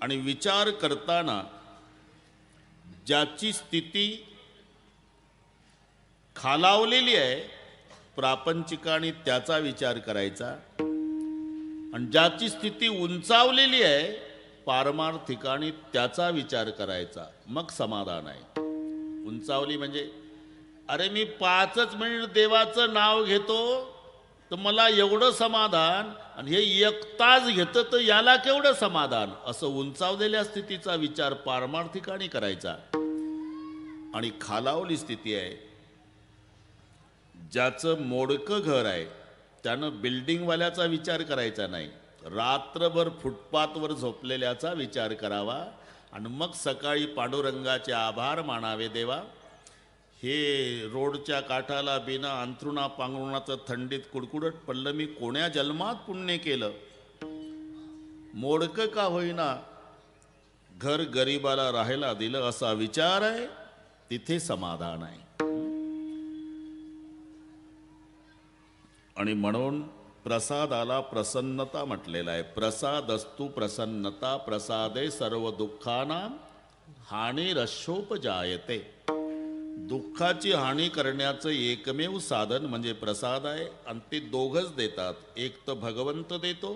आणि विचार करताना ज्याची स्थिती खालावलेली आहे प्रापंचिकाने त्याचा विचार करायचा, आणि ज्याची स्थिती उंचावलेली आहे पारमार्थिकाने त्याचा विचार करायचा, मग समाधान आहे. उंचावली म्हणजे अरे मी 5 मिनिट देवाचं नाव घेतो तर मला एवढं समाधान, आणि हे 1 तास घेतं तर याला केवढं समाधान, असं उंचावलेल्या स्थितीचा विचार पारमार्थिकाने करायचा. आणि खालावली स्थिती आहे ज्याचं मोडकं घर आहे त्यानं बिल्डिंगवाल्याचा विचार करायचा नाही, रात्रभर फुटपाथवर झोपलेल्याचा विचार करावा, आणि मग सकाळी पांडुरंगाचे आभार मानावे. देवा, हे रोडच्या काठाला बिना अंथरुणा पांघरुणाचं थंडीत कुडकुडत पडलं, मी कोण्या जन्मात पुण्य केलं, मोडकं का होईना घर गरिबाला राहायला दिलं, असा विचार आहे, तिथे समाधान आहे. आणि म्हणून प्रसादाला प्रसन्नता म्हटलेला आहे. प्रसादस्तु प्रसन्नता, प्रसादे सर्व दुःखानां हानिरशोपजायते. दुःखाची हानी करण्याचं एकमेव साधन म्हणजे प्रसाद आहे, आणि ते दोघंच देतात, एक तर भगवंत देतो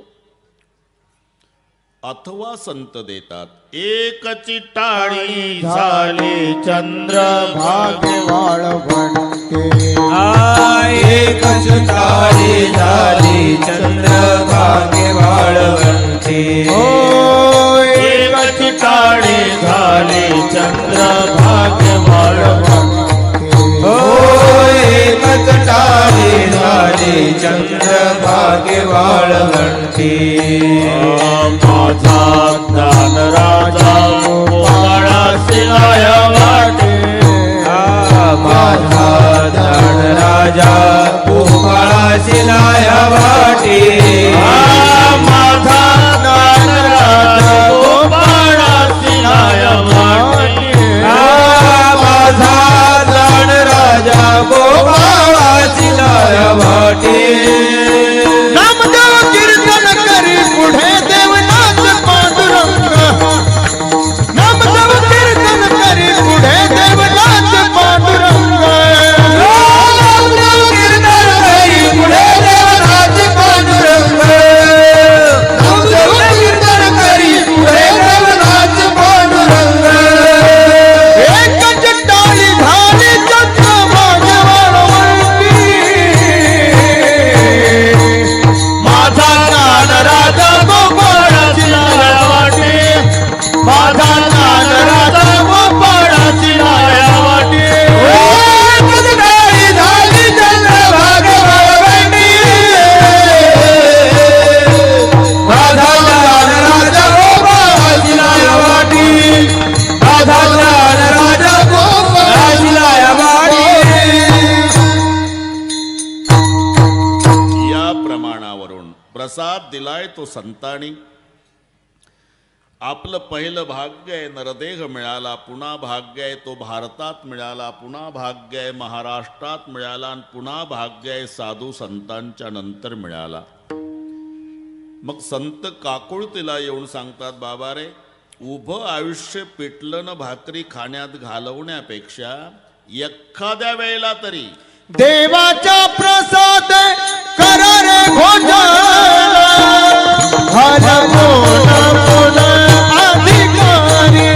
अथवा संत देतात. एकची टाळी झाली चंद्रभागे वाळवंटे, एकच टाळी झाली चंद्रभागे वाळवंटे. एकच टाळी झाली चंद्रभागे वाळवंटे. एकच टाळी झाली चंद्रभागे वाळवंटे. माझा ज्ञान राजा गोपाळा शिलाया वाटे. माझा ज्ञान राजा गोपाळा शिलाया वाटे. माझा ज्ञान राजा गोपाळा शिलाया वाटे. माझा ज्ञान राजा गोपाळा शिलाया वाटे. नामदेव कीर्तन करी पुढे देवनाथ पांडुरंग, नामदेव कीर्तन करी पुढे देवनाथ पांडुरंग. नामदेव कीर्तन करी पुढे देवनाथ पांडुरंग. नामदेव कीर्तन करी पुढे देवनाथ पांडुरंग. एकच टाळी झाली चंद्रभागे वाळवंटी. माझा ज्ञान राजा गोपाळा शिलाया वाटे. माझा ज्ञान राजा गोपाळा शिलाया वाटे. एकच टाळी झाली चंद्रभागे वाळवंटी. माझा ज्ञान राजा गोपाळा शिलाया वाटी. माझा ज्ञान राजा गोपाळा शिलाया वाटी. या प्रमाणावरून प्रसाद दिलाय तो संतांनी. आपलं पहिलं भाग्य आहे नरदेह मिळाला, पुन्हा भाग्य आहे तो भारतात मिळाला, पुन्हा भाग्य आहे महाराष्ट्रात मिळाला, आणि पुन्हा भाग्य आहे साधू संतांच्या नंतर मिळाला. मग संत काकुळतीला येऊन सांगतात, बाबा रे, उभं आयुष्य पिठलं न भाकरी खाण्यात घालवण्यापेक्षा एखाद्या वेळेला तरी देवाचा प्रसाद कर रे भोजन, हर कोण कोण अधिकारी,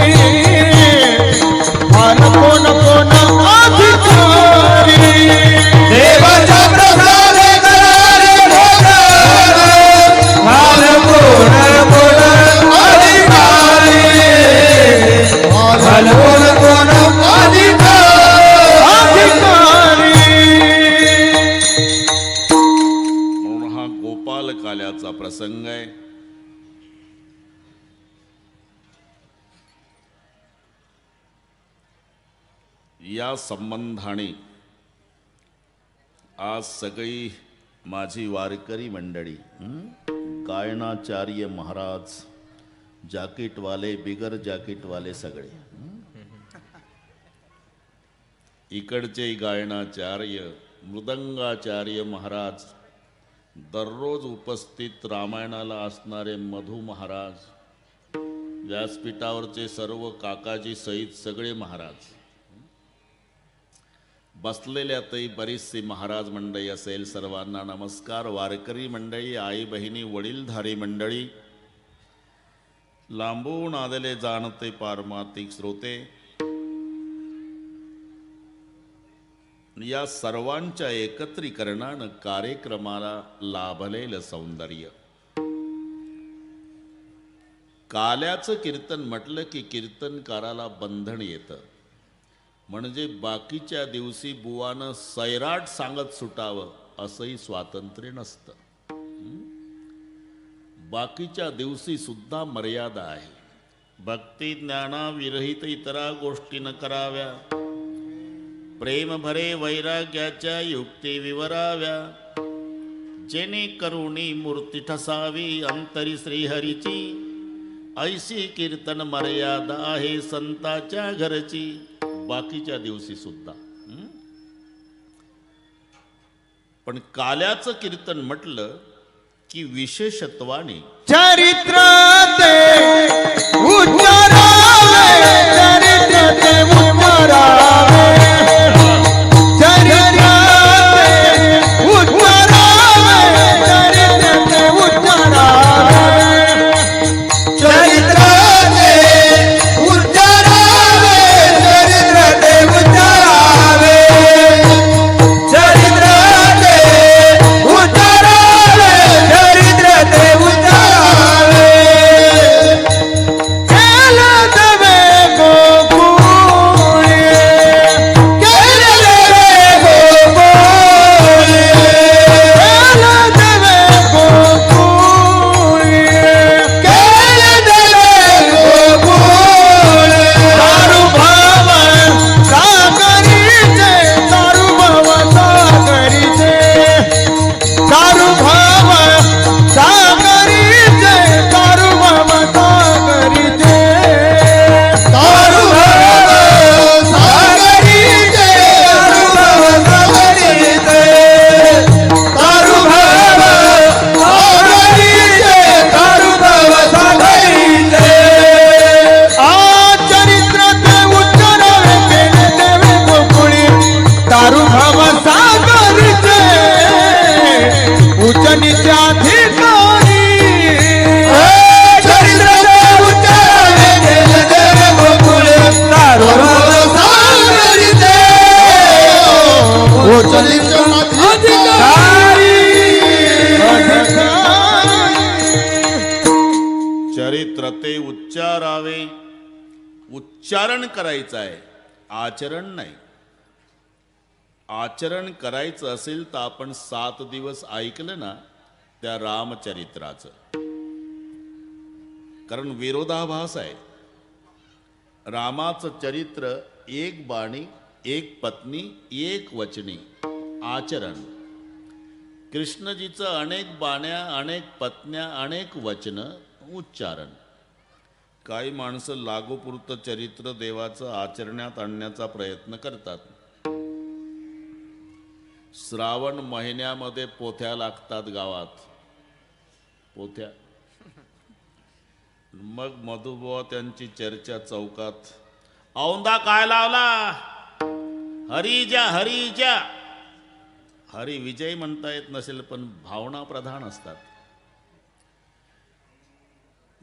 हर कोण कोण अधिकारी. देवाचा प्रसाद करा रे भोजन, हाल कोण कोण अधिकारी. हाल कोण कोण अधिकारी. म्हणून हा गोपाल काल्याचा प्रसंग आहे. या संबंधाने आज सगळी माझी वारकरी मंडळी, गायनाचार्य महाराज, जॅकेटवाले, बिगर जॅकेटवाले सगळे, इकडचे गायनाचार्य, मृदंगाचार्य महाराज, दररोज उपस्थित रामायणाला असणारे मधु महाराज, व्यासपीठावरचे सर्व काकाजी सहित सगळे महाराज, बसलेल्यातही बरीचशी महाराज मंडळी असेल, सर्वांना नमस्कार. वारकरी मंडळी, आई बहिणी, वडीलधारी मंडळी, लांबून आलेले जाणते पारमार्थिक श्रोते, या सर्वांच्या एकत्रीकरणानं कार्यक्रमाला लाभलेलं सौंदर्य. काल्याचं कीर्तन म्हटलं की कीर्तनकाराला बंधन येतं. म्हणजे बाकीच्या दिवशी बुवानं सैराट सांगत सुटावं असंही स्वातंत्र्य नसतं. बाकीच्या दिवशी सुद्धा मर्यादा आहे. भक्ती ज्ञाना विरहित इतरा गोष्टी न कराव्या, प्रेम भरे वैराग्याच्या युक्ती विवराव्या, जेणे करुणी मूर्ती ठसावी अंतरी श्रीहरीची, ऐशी कीर्तन मर्यादा आहे संताच्या घरची. बाकीच्या दिवशी सुद्धा. पण काल्याचं कीर्तन म्हटलं की विशेषत्वाने चरित्र ते उच्चारावे, चरित्र ते उच्चारावे, चरित्र ते उच्चारावे, चरित्र ते उच्चारावे, चरित्र ते उच्चारावे, चरित्र ते उच्चारावे, चरित्र ते उच्चारावे, चरित्र ते उच्चारावे. केलं दवे गोकुळे, केलं दवे गोकुळे, केलं दवे गोकुळे, केलं दवे गोकुळे. दारू भाव सागरीचे, दारू भाव सागरीचे, दारू भाव सागरीचे, दारू भाव सागरीचे, दारू भाव सागरीचे, दारू भाव सागरीचे, दारू भाव सागरीचे, दारू भाव सागरीचे. आ चरित्र ते उच्चारावे, केले देवे गोकुळी, दारू भाव सागरीचे, उच्च नीच्या ठिकाणी. चरित्र ते उच्चारावे, केले देवे गोकुळे, दारू भाव सागरीचे, उच्च नीच्या अधिकारी. चरित्र ते उच्चारावे, उच्चारण करायचं आहे, आचरण नाही. आचरण करायचं असेल तर आपण 7 दिवस ऐकलं ना त्या रामचरित्राचं. कारण विरोधाभास आहे. रामाचं चरित्र एक बाणी, एक पत्नी, एक वचनी, आचरण. कृष्णजीचं अनेक बाण्या, अनेक पत्न्या, अनेक वचनं, उच्चारण. काही माणसं लागूपुरतं चरित्र देवाचं आचरणात आणण्याचा प्रयत्न करतात. श्रावण महिन्यामध्ये पोथ्या लागतात गावात, पोथ्या. मग मधुबुवा त्यांची चर्चा चौकात, औंदा काय लावला, हरिजा हरिजा. हरी विजय म्हणता येत नसेल पण भावना प्रधान असतात.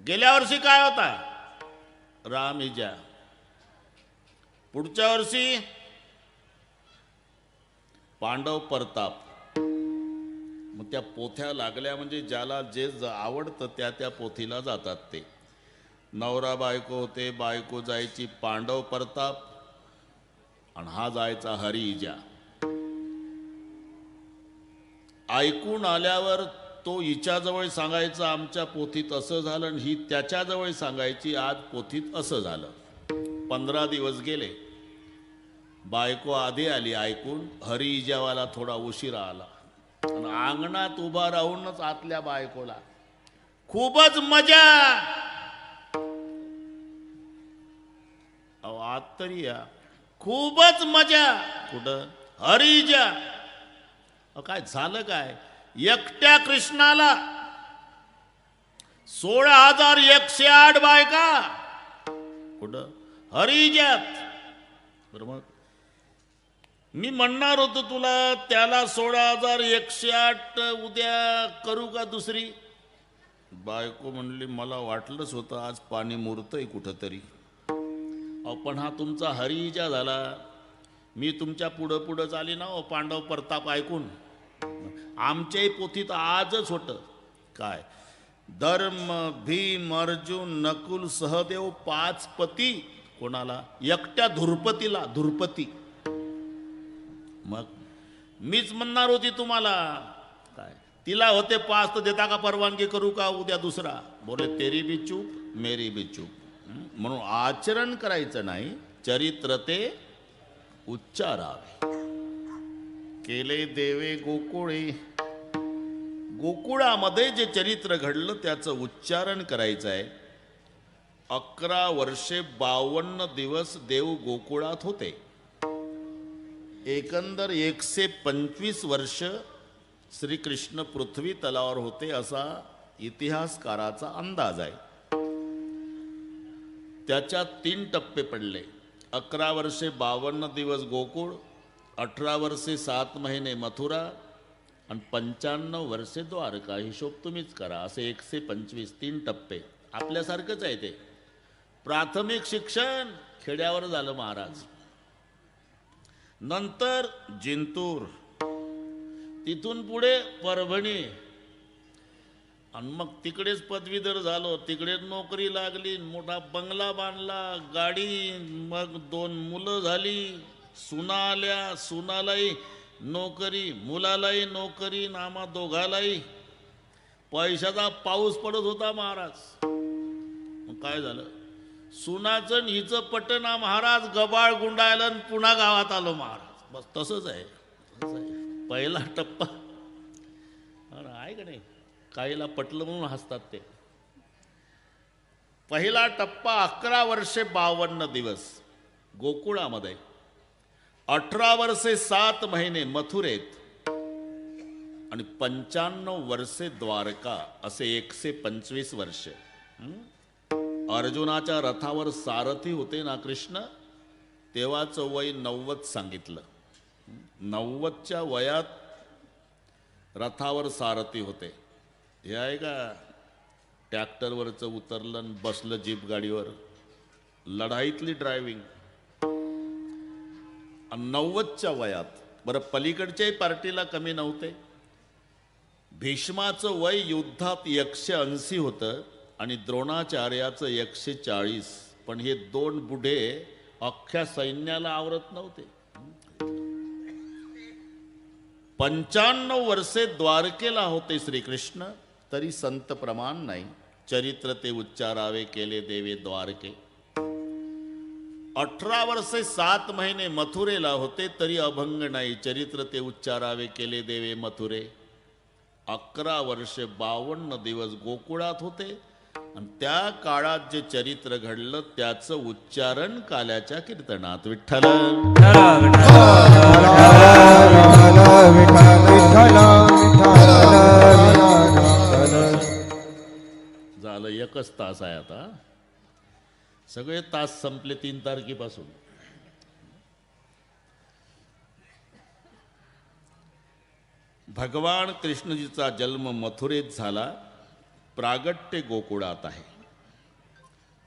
गेल्या वर्षी काय होता, राम इजा. पुढच्या वर्षी पांडव परताप. मग त्या पोथ्या लागल्या म्हणजे ज्याला जे आवडतं त्या त्या पोथीला जातात ते. नवरा बायको होते, बायको जायची पांडव परताप आणि हा जायचा हरिजा. ऐकून आल्यावर तो हिच्याजवळ सांगायचा आमच्या पोथीत असं झालं, आणि ही त्याच्याजवळ सांगायची आज पोथीत असं झालं. 15 दिवस गेले. बायको आधी आली ऐकून, हरिजावाला थोडा उशिरा आला आणि अंगणात उभा राहूनच आतल्या बायकोला खूपच मजा. अहो आत तरी या, खूपच मजा. कुठं, हरिजा. काय झालं काय, एकट्या कृष्णाला 16,108 बायका कुठं हरिजात. बरोबर मी म्हणणार होतो तुला त्याला 16,108 उद्या करू का दुसरी. बायको म्हणली मला वाटलंच होतं आज पाणी मुरतंय कुठंतरी. पण हा तुमचा हरिजा झाला. मी तुमच्या पुढं पुढं चाली ना पांडव प्रताप ऐकून. आमच्याही पोथीत आजच होतं काय धर्म भीम अर्जुन नकुल सहदेव 5 पती. कोणाला एकट्या धुरपतीला धुरपती. मग मीच म्हणणार होती तुम्हाला काय तिला होते 5 तर देता का परवानगी करू का उद्या दुसरा. बोले तेरी भी चूप मेरी भी चूप. म्हणून आचरण करायचं नाही चरित्र ते उच्चारावे. केले देवे गोकुळे. गोकुळामध्ये जे चरित्र घडलं त्याचं उच्चारण करायचं आहे. 11 वर्षे 52 दिवस देव गोकुळात होते. एकंदर 125 वर्ष श्रीकृष्ण पृथ्वी तलावर होते असा इतिहासकाराचा अंदाज आहे. त्याच्यात 3 टप्पे पडले. 11 वर्षे 52 दिवस गोकुळ, 18 वर्षे 7 महिने मथुरा आणि 95 वर्षे द्वारका. हिशोब तुम्हीच करा. असे 125 3 टप्पे. आपल्यासारखंच आहे ते. प्राथमिक शिक्षण खेड्यावर झालं महाराज. नंतर जिंतूर, तिथून पुढे परभणी आणि मग तिकडेच पदवीधर झालो. तिकडेच नोकरी लागली, मोठा बंगला बांधला, गाडी, मग 2 मुलं झाली, सुना आल्या, सुनालाही नोकरी, मुलालाही नोकरी, आम्हा दोघालाही. पैशाचा पाऊस पडत होता महाराज. मग काय झालं सुनाचं हिचं पटना महाराज. गबाळ गुंडायला आणि पुन्हा गावात आलो महाराज. बस तसंच आहे. पहिला टप्पा आहे का नाही. काहीला पटलं म्हणून हसतात ते. पहिला टप्पा 11 वर्षे 52 दिवस गोकुळामध्ये, 18 वर्षे 7 महिने मथुरेत आणि 95 वर्षे द्वारका. असे 125 वर्ष. अर्जुनाच्या रथावर सारथी होते ना कृष्ण. तेव्हाचं वय 90 सांगितलं. 90च्या वयात रथावर सारथी होते. हे आहे का ट्रॅक्टरवरचं उतरलं आणि बसलं जीप गाडीवर. लढाईतली ड्रायव्हिंग. 90च्या वयात. बरं पलीकडच्याही पार्टीला कमी नव्हते. भीष्माचं वय युद्धात 180 होतं आणि द्रोणाचार्याचं 140. पण हे 2 बुढे अख्ख्या सैन्याला आवरत नव्हते. 95 वर्षे द्वारकेला होते श्रीकृष्ण. तरी संत प्रमाण नाही. चरित्र ते उच्चारावे केले देवे द्वारके. 18 वर्षे 7 महिने मथुरेला होते. तरी अभंग नाही. चरित्र ते उच्चारावे केले देवे मथुरे. 11 वर्षे 52 दिवस गोकुळात होते आणि त्या काळात जे चरित्र घडलं त्याचं उच्चारण काल्याच्या कीर्तनात. विठ्ठल झालं. 1च तास आहे आता. सगळे तास संपले 3 तारखेपासून. भगवान कृष्णजीचा जन्म मथुरेत झाला. प्रागट्य गोकुळात आहे.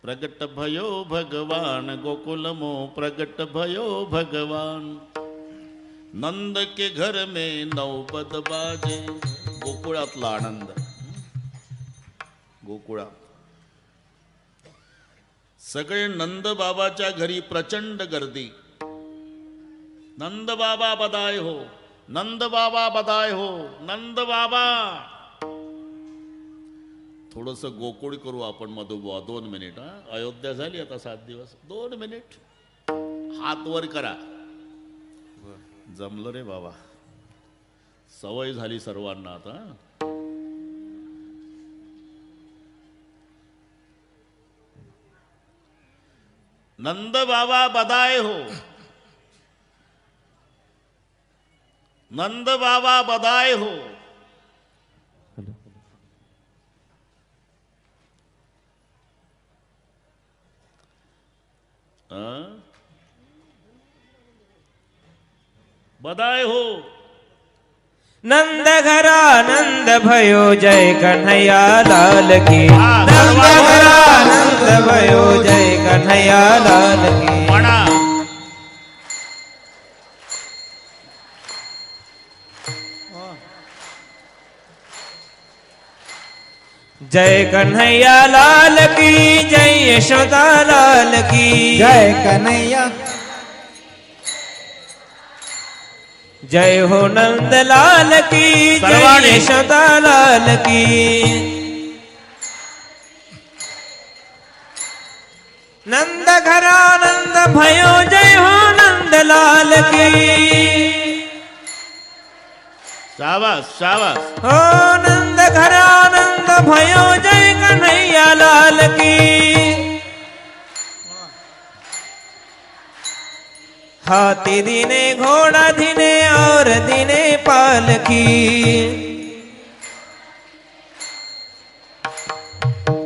प्रगट भयो भगवान गोकुलमो प्रगट भयो भगवान. नंद के घर में नौबत बाजे. गोकुळातला आनंद. गोकुळात सगळे नंद बाबाच्या घरी प्रचंड गर्दी. नंद बाबा बधाय हो, नंद बाबा बधाय हो, नंद बाबा. थोडस गोकुळ करू आपण मधुबा. 2 मिनिट. अयोध्या झाली आता 7 दिवस. 2 मिनिट हात वर करा. जमलं रे बाबा. सवय झाली सर्वांना आता. नंद बाबा बधाय हो, नंद बाबा बधाय हो. हं? बधाई हो. नंद घरा नंद भयो जय कन्हैया लाल की. हा, नंद सर्वांनी. घरा नंद भयो जय कन्हैया लाल की. म्हणा. जय कन्हैया लाल की जय यशोदा लाल की. जय कन्हैया. जय हो नंद लाल की जय सर्वांनी. यशोदा लाल की. नंद घरा नंद भयो जय हो नंद लाल की. शाबास शाबास. हो नंद घरा नंद भयो जय कन्हैया लाल की. हाथी दीने घोड़ा दीने और दीने पालकी.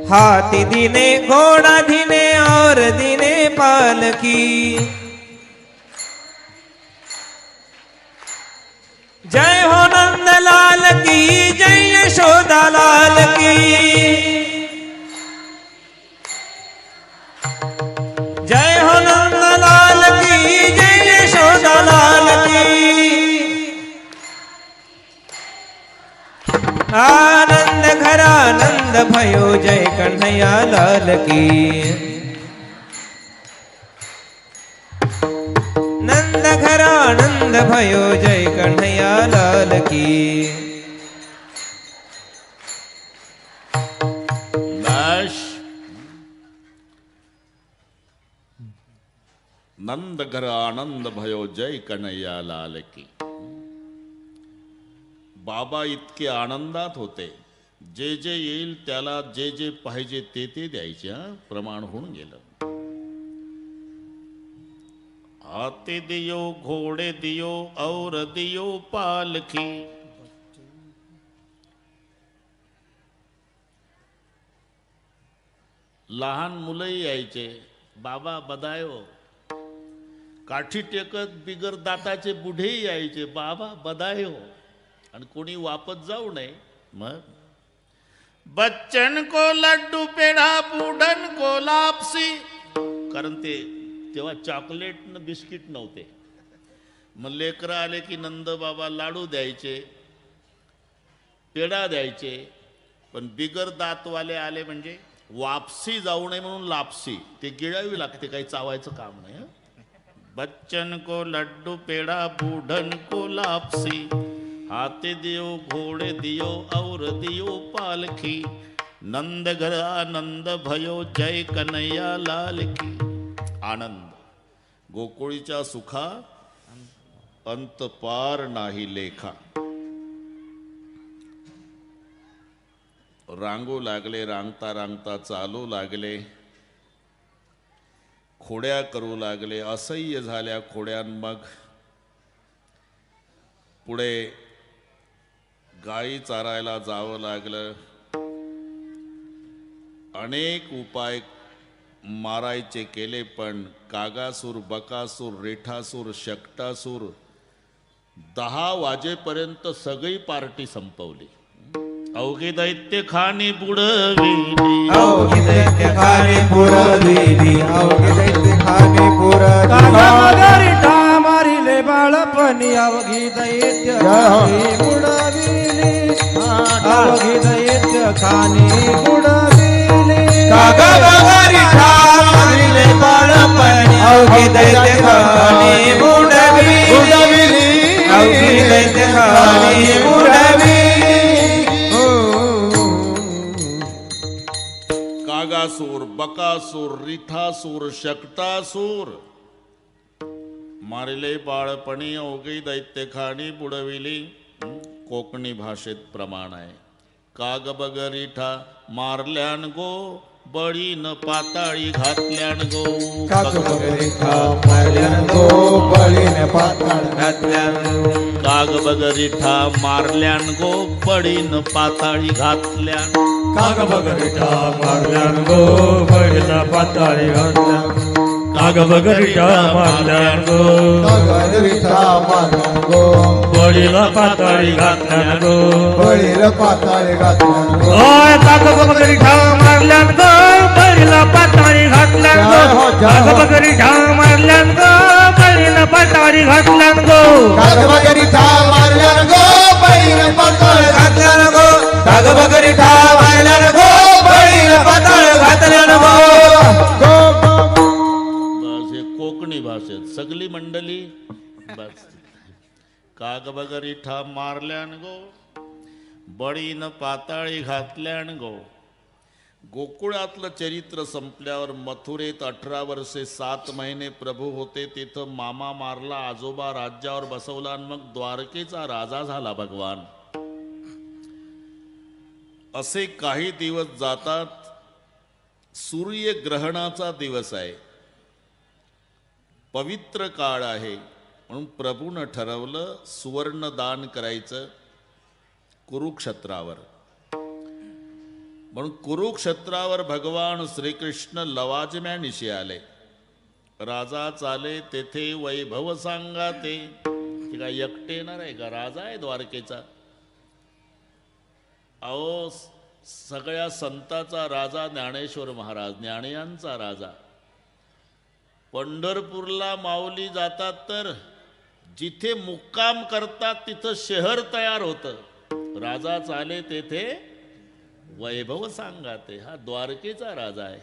हाथी दीने घोड़ा दीने और दीने पालकी. जय हो नंद लाल की जय यशोदा लाल की. जय हो नंद लाल की जय यशोदा लाल की. आनंद घरा नंद भयो जय कन्हैया लाल की. नंद घरा नंद भयो जय कन्हैया लाल की. बस. नंद घर आनंद भयो जय कन्हैया लाल की. बाबा इतके आनंदात होते, जे जे येईल त्याला जे जे पाहिजे ते ते द्यायचे. हं? प्रमाण होऊन गेलं. हाथी दियो घोडे दियो और दियो पालखी. लहान मुलंही यायचे, बाबा बधायो. काठी टेकत बिगर दाताचे बुढेही यायचे, बाबा बधायो. आणि कोणी वापस जाऊ नये. मग बच्चन को लड्डू पेढा बुढन को लापसी. कारण ते तेव्हा चॉकलेट न बिस्किट नव्हते. मग लेकरं आले की नंद बाबा लाडू द्यायचे, पेढा द्यायचे. पण बिगर दातवाले आले म्हणजे वापसी जाऊ नये म्हणून लापसी. ते गिळावी लागते, काही चावायचं काम नाही. हं? बच्चन को लड्डू पेढा बूढ़न को लापसी. हाथी दियो घोड़े दियो और दियो पालखी. नंद घर आनंद भयो जय कन्हैया लाल की. आनंद गोकुळीच्या सुखा अंत पार नाही लेखा. रांगू लागले, रांगता रांगता चालू लागले, खोड्या करू लागले. असह्य झाल्या खोड्यां. मग पुढे गायी चारायला जावं लागलं. अनेक उपाय मारायचे केले, पण कागासूर, बकासूर, रेठासूर, शकटासूर 10 वाजेपर्यंत सगळी पार्टी संपवली. अवघी दैत्य खाणी बुडविली. अवघी दैत्य खाणी पुरविली. अवघी दैत्य खाणी पुरविली. कागावगरिठा मारिले बाळपणी. अवघी दैत्य खाणी बुडविली. अवघी दैत्य खाणी बुडविली. कागावगरिठा मारिले बाळपणी. अवघी दैत्य खाणी बुडविली. अवघी दैत्य खाणी बुडविली. कागासूर, बकासूर, रिठासूर, शकटासूर मारिले बाळपणी. अवघी दैत्य खाणी बुडविली. कोकणी भाषेत प्रमाण आहे. काग बग रिठा मारल्यान गो, बळीन पाताळी घातल्यान गो. काग बगरिठा मारल्यान गो, बळीन पाताळ घातल्यान. काग बग रिठा मारल्यान गो, बळीन पाताळी घातल्यान. काग बगरिठा मारल्यान गो, बळीन पाताळी घातल्यान. नाग बगरीच्या मारल्यान गो नगरीचा मारण गो बळीला पाताळी घातल्यान गो बळीर पाताळी घातल्यान गो ओय नाग बगरीच्या मारल्यान गो बळीला पाताळी घातल्यान गो नाग बगरीच्या मारल्यान गो बळीला पाताळी घातल्यान गो नागबगरीचा मारल्यान गो बळीर पाताळी घातल्यान गो नागबगरीचा मारल्यान गो बळीला पाताळ घातल्यान गो बस हे कोकणी भाषेत सगळी मंडळी बस काग बगरी ठा मारल्यान गो बळीन पाताळी घातल्यान गो. गोकुळातलं चरित्र संपल्यावर मथुरेत 18 वर्षे 7 महिने प्रभू होते. तिथं मामा मारला, आजोबा राज्यावर बसवला आणि मग द्वारकेचा राजा झाला भगवान. असे काही दिवस जातात. सूर्यग्रहणाचा दिवस आहे, पवित्र काळ आहे, म्हणून प्रभूनं ठरवलं सुवर्ण दान करायचं कुरुक्षेत्रावर. म्हणून कुरुक्षेत्रावर भगवान श्रीकृष्ण लवाजम्यानिशी आले. राजा चाले तेथे वैभव सांगा ते काय एकटे येणार आहे का? राजा आहे द्वारकेचा. अहो सगळ्या संताचा राजा ज्ञानेश्वर महाराज, ज्ञानियांचा राजा. पंढरपूरला माऊली जातात तर जिथे मुक्काम करतात तिथं शहर तयार होतं. राजा चाले तेथे वैभव सांगाते. हा द्वारकेचा राजा आहे.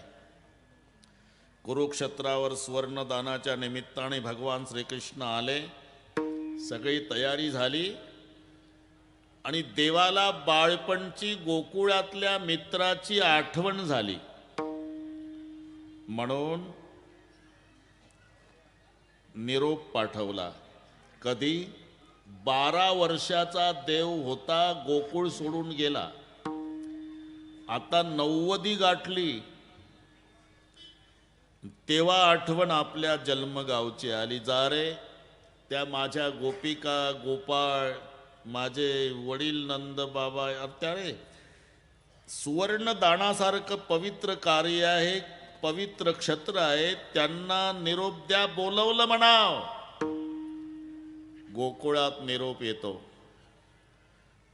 कुरुक्षेत्रावर सुवर्णदानाच्या निमित्ताने भगवान श्रीकृष्ण आले. सगळी तयारी झाली आणि देवाला बाळपणची गोकुळातल्या मित्राची आठवण झाली. म्हणून निरोप पाठवला. कधी? 12 वर्षाचा देव होता, गोकुळ सोडून गेला. आता 90 गाठली. तेव्हा आठवण आपल्या जन्मगावची आली. जा रे, त्या माझ्या गोपिका गोपाळ, माझे वडील नंद बाबा, अरे सुवर्ण दानासारखं पवित्र कार्य आहे, पवित्र क्षेत्र आहे, त्यांना निरोप द्या, बोलवलं म्हणाव. गोकुळात निरोप येतो.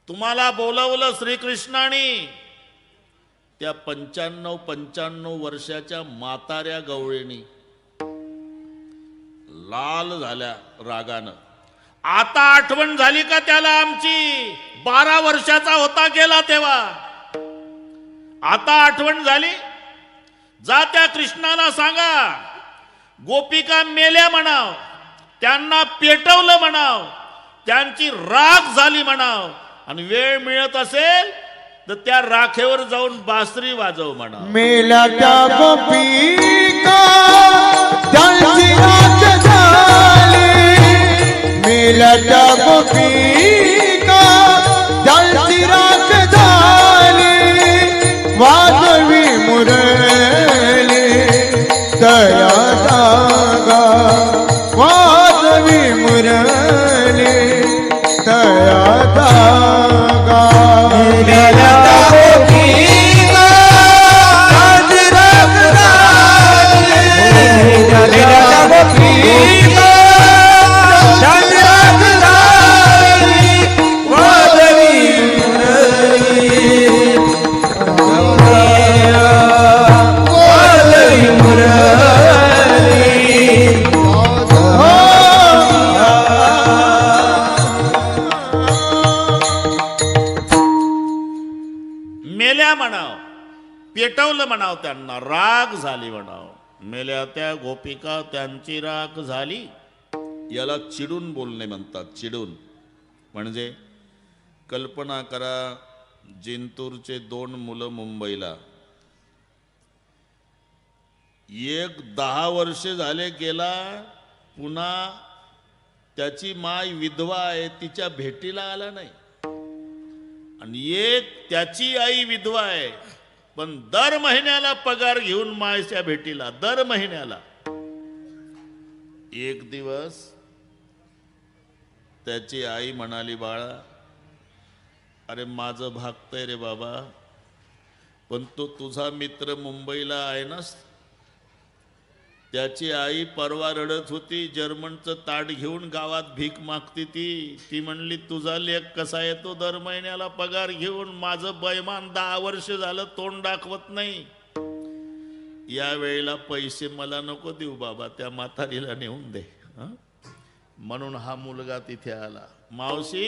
तुम्हाला बोलवलं श्रीकृष्णाने. त्या 95 वर्षाच्या म्हाताऱ्या गवळीनी लाल झाल्या रागानं. आता आठवण झाली का त्याला आमची? 12 वर्षाचा होता गेला तेव्हा. आता आठवण झाली? जा त्या कृष्णाला सांगा गोपिका मेल्या म्हणाव, त्यांना पेटवलं म्हणाव, त्यांची राख झाली म्हणाव, आणि वेळ मिळत असेल तर त्या राखेवर जाऊन बासरी वाजव म्हणाव. मेल्या त्या गोपिका त्यांची राख झाली. मेल्या त्या गोपिका त्यांची राख झाली. वाजवी मुरली दया जागा. वाजवी मुरली दया जागा. मेल्या त्या गोपिका त्यांची राख झाली. मेल्या त्या गोपिका त्यांची राख झाली. वाजवी मुरली वाजवी मुरली. मेल्या म्हणाव, पेटवलं म्हणाव, त्यांना राग झाली म्हणाव. मेल्या त्या गोपिका त्यांची राख झाली. याला चिडून बोलणे म्हणतात. चिडून म्हणजे कल्पना करा, जिंतूरचे 2 मुलं मुंबईला. एक 10 वर्षे झाले गेला, पुन्हा त्याची माय विधवा आहे, तिच्या भेटीला आला नाही. आणि एक त्याची आई विधवा आहे, पण दर महिन्याला पगार घेऊन मायच्या भेटीला, दर महिन्याला. एक दिवस त्याची आई म्हणाली, बाळा, अरे माझं भागतंय रे बाबा, पण तो तुझा मित्र मुंबईला आहे ना, त्याची आई परवा रडत होती, जर्मनचं ताट घेऊन गावात भीक मागती ती म्हणली तुझा लेख कसा येतो दर महिन्याला पगार घेऊन, माझं बैमान 10 वर्ष झालं तोंड दाखवत नाही. या वेळेला पैसे मला नको देऊ बाबा, त्या म्हातारीला नेऊन दे. म्हणून हा मुलगा तिथे आला. मावशी,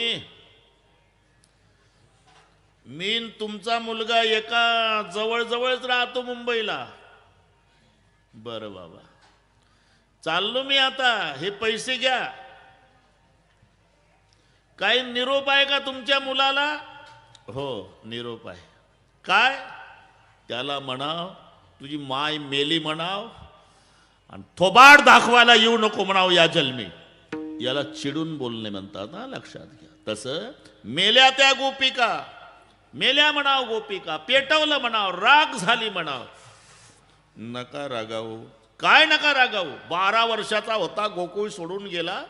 मी तुमचा मुलगा एका जवळच राहतो मुंबईला. बरं बाबा, चाललो मी आता, हे पैसे घ्या. काही निरोप आहे का तुमच्या मुलाला? हो, निरोप आहे. काय? त्याला म्हणाव तुझी माय मेली म्हणाव, आणि थोबाड दाखवायला येऊ नको म्हणाव या जन्मी. याला चिडून बोलणे म्हणतात ना, लक्षात घ्या. तसं मेल्या त्या गोपिका, मेल्या म्हणाव गोपिका, पेटवलं म्हणाव, राग झाली म्हणाव. नका रागावू. काय नका रागावू? 12 वर्षाचा होता, गोकुळ सोडून गेला,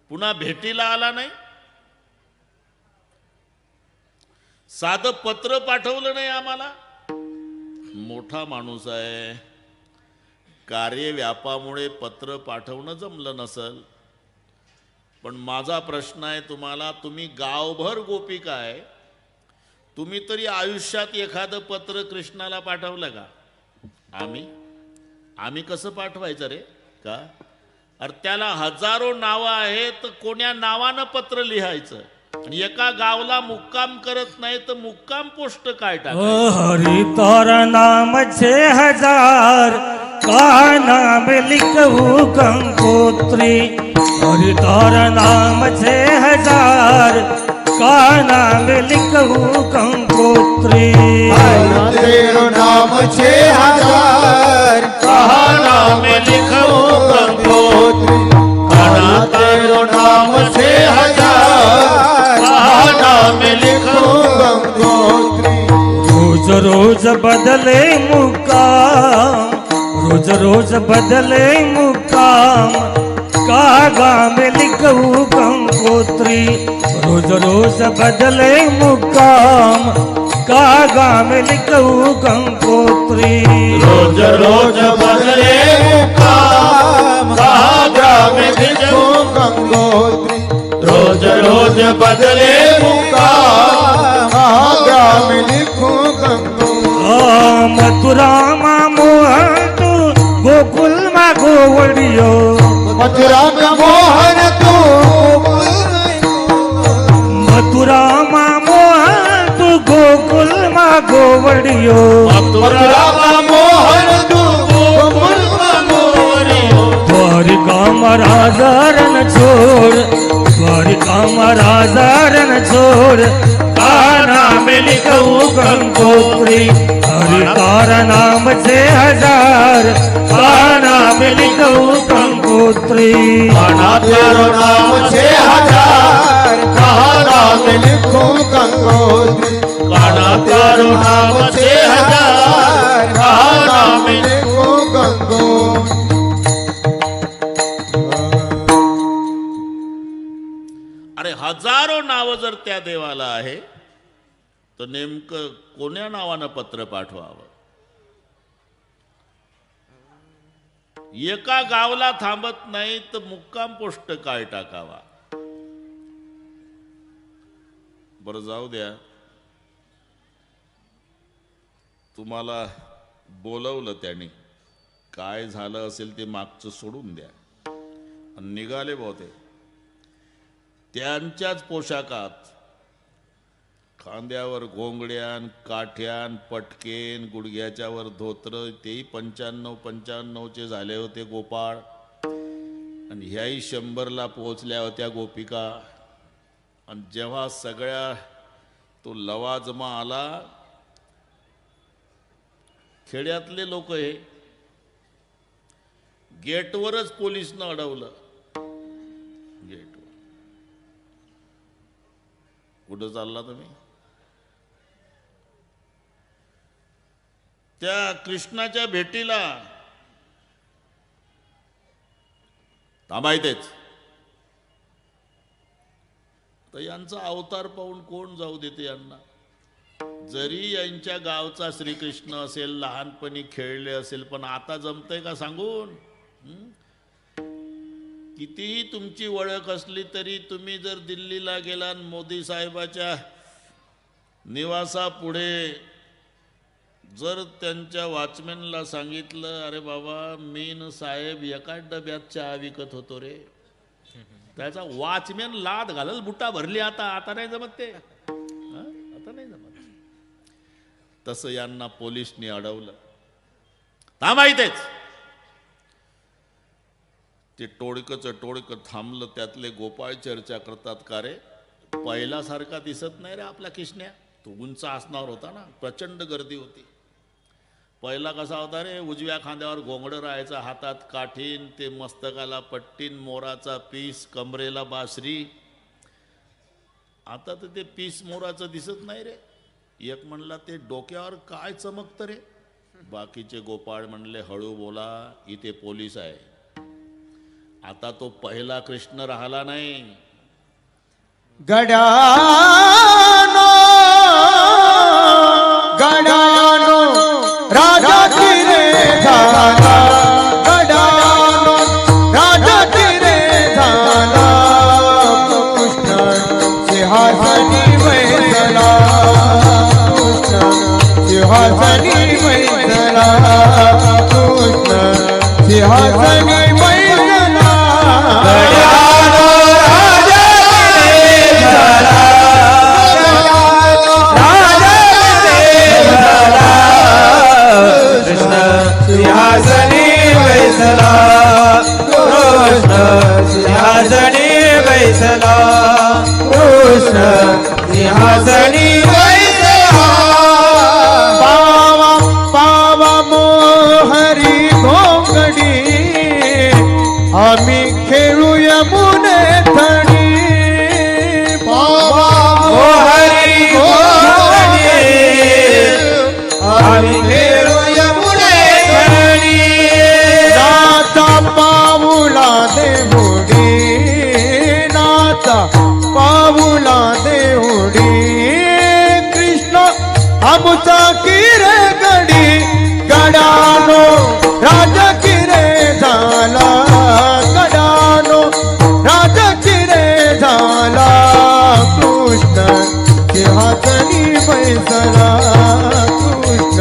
पुन्हा भेटीला आला नाही, साधं पत्र पाठवलं नाही आम्हाला. मोठा माणूस आहे, कार्यव्यापामुळे पत्र पाठवणं जमलं नसल. पण माझा प्रश्न आहे तुम्हाला, तुम्ही गावभर गोपिका आहे, तुम्ही तरी आयुष्यात एखादं पत्र कृष्णाला पाठवलं का? आम्ही कसं पाठवायचं रे? का? अरे त्याला हजारो नावं आहेत, तर कोण्या नावानं पत्र लिहायचं? आणि एका गावला मुक्काम करत नाही तर मुक्काम पोस्ट काय टाकायचं? हरि तोरा नाम 6000 का नाम लिखू गंगोत्री. हरि तोरा नाम 6000 का नाम लिखू गंगोत्री. तेरो नाम 6000 कहा नाम लिखो गंगोत्री. काना तेरो नाम 6000 कहा नाम लिखो गंगोत्री. रोज बदले मुकाम, रोज बदले मुकाम, कागा में लिखू गंगोत्री. रोज बदले मुकाम, कागा में लिखू गंगोत्री. रोज बदले मुकाम, कागा में लिखो गंगोत्री. रोज बदले मुकाम, कागा में लिखो गंगोत्री. मथुरा मा मोहन तू गोकुल मा गोवडियो. मथुरा का मोहन तू, मथुरा मा मोहन तू गोकुल मा गोवडियो. मथुरा का मोहन तू, गोकुल का गोवडियो. द्वारिका महाराजा रण छोड़, द्वारिका महाराजा रण छोड़, काना में लिखू गंगोत्री. हरि तारा नाम 6000 काना में लिखू गंगोत्री. काना तेरो नाम 6000 कहा नाम लिखो गंगोत्री. काना तेरो नाम 6000 कहा नाम लिखो गंगोत्री. अरे हजारो नावं जर त्या देवाला आहे, तर नेमकं कोण्या नावानं पत्र पाठवावं? एका गावला थांबत नाही तर मुक्काम पोस्ट काय टाकावा? बरं जाऊ द्या, तुम्हाला बोलवलं त्याने, काय झालं असेल ते मागचं सोडून द्या. आणि निघाले बहुते त्यांच्याच पोशाखात, खांद्यावर घोंगड्यान, काठ्यान, पटकेन, गुडघ्याच्या वर धोत्र, तेही 95-95चे झाले होते गोपाळ. आणि ह्याही 100ला पोहोचल्या होत्या गोपिका. आणि जेव्हा सगळ्या तो लवाजमा आला, खेड्यातले लोक हे गेटवरच पोलिसनं अडवलं. गेटवर कुठं चालला तुम्ही? त्या कृष्णाच्या भेटीला. थांबायतेच. तर यांचा अवतार पाहून कोण जाऊ देते यांना? जरी यांच्या गावचा श्रीकृष्ण असेल, लहानपणी खेळले असेल, पण आता जमतंय का सांगून? कितीही तुमची ओळख असली तरी तुम्ही जर दिल्लीला गेला मोदी साहेबाच्या निवासापुढे जर त्यांच्या वॉचमॅनला सांगितलं, अरे बाबा मी न साहेब एकाच डब्यात चहा विकत होतो रे, त्याचा वॉचमॅन लाद घालल, बुटा भरली. आता नाही जमत ते, आता नाही जमत. तसं यांना पोलिसनी अडवलं. थांबा इथेच. ते टोळकं थांबलं. त्यातले गोपाळ चर्चा करतात, का रे पहिल्यासारखा दिसत नाही रे आपला किशन्या. तो उंच असणार होता ना, प्रचंड गर्दी होती. पहिला कसा होता रे, उजव्या खांद्यावर घोंगडं राहायचं, हातात काठीन, ते मस्तकाला पट्टीन, मोराचा पीस, कमरेला बासरी. आता तर ते पीस मोराचं दिसत नाही रे. एक म्हणला, ते डोक्यावर काय चमकतं रे? बाकीचे गोपाळ म्हणले, हळू बोला, इथे पोलीस आहे. आता तो पहिला कृष्ण राहिला नाही. गड्यानो गड्यानो राजा किरे झाला, गड्यानो राजा किरे झाला, कृष्ण सिंहासनी बैसला, कृष्ण सिंहासनी बैसला, कृष्ण सिंहासनी बैसला. गड्यानो राजा किरे झाला, राजा किरे झाला, कृष्ण सिंहासनी बैसला, कृष्ण सिंहासनी बैसला, कृष्ण सिंहासनी बैसला. पावा पावा मोहरी घोंगडी, आम्ही खेळू यमुने थडी. पावा मोहरी घोंगडी, आम्ही खेळू यमुने थडी. नाचा पाऊला देऊडी, नाचा पाऊला देऊडी, कृष्ण आमचा किरे गडी. गडानो राजा किरे झाला, गडानो राजा किरे झाला, कृष्ण सिंहासनी बैसला, कृष्ण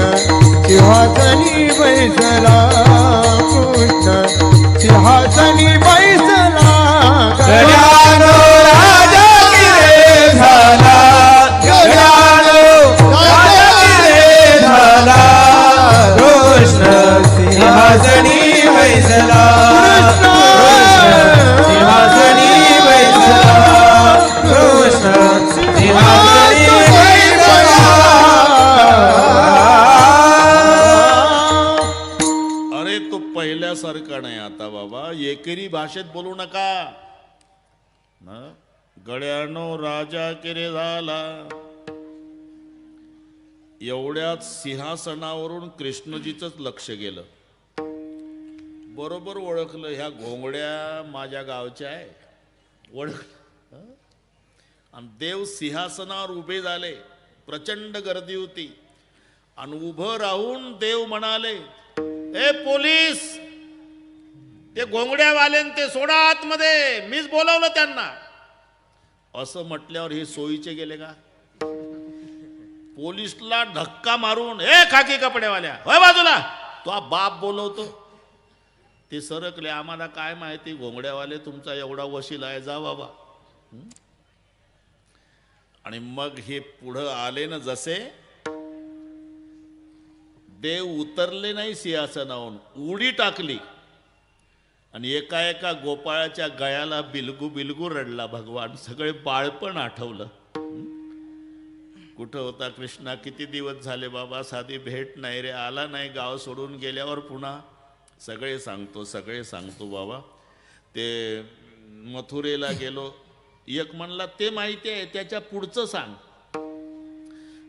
सिंहासनी बैसला, कृष्ण सिंहासनी बैसला. गड्यानो राजा किरे झाला, गड्यानो राजा किरे झाला, कृष्ण सिंहासनी बैसला, कृष्ण सिंहासनी बैसला, कृष्ण सिंहासनी बैसला. अरे तो पहिल्यासारखा नाही आता बाबा. एकेरी भाषेत बोलू नका ना. गड्यानो राजा किरे झाला. एवढ्यात सिंहासनावरून कृष्णजीचंच लक्ष गेलं. बरोबर ओळखलं, ह्या घोंगड्या माझ्या गावच्या आहे. ओळखलं. आणि देव सिंहासनावर उभे झाले. प्रचंड गर्दी होती. आणि उभं राहून देव म्हणाले, ए पोलीस, ते घोंगड्यावाल्यान ते सोडा आतमध्ये, मीच बोलावलं त्यांना. असं म्हटल्यावर हे सोयीचे गेले का? पोलिसला धक्का मारून, ए खाकी कपड्यावाल्या होय बाजूला, तो बाप बोलवतो. ते सरकले, आम्हाला काय माहिती घोंगड्यावाले तुमचा एवढा वशील आहे, जा बाबा. आणि मग हे पुढं आले ना, जसे देव उतरले नाही सिंहासनावरून, उडी टाकली आणि एका एका गोपाळाच्या गळ्याला बिलगू बिलगू रडला भगवान. सगळे बाळपण आठवलं. कुठं होता कृष्णा? किती दिवस झाले बाबा, साधी भेट नाही रे, आला नाही. गाव सोडून गेल्यावर पुन्हा सगळे सांगतो बाबा. ते मथुरेला गेलो. एक म्हणला ते माहिती आहे, त्याच्या पुढचं सांग.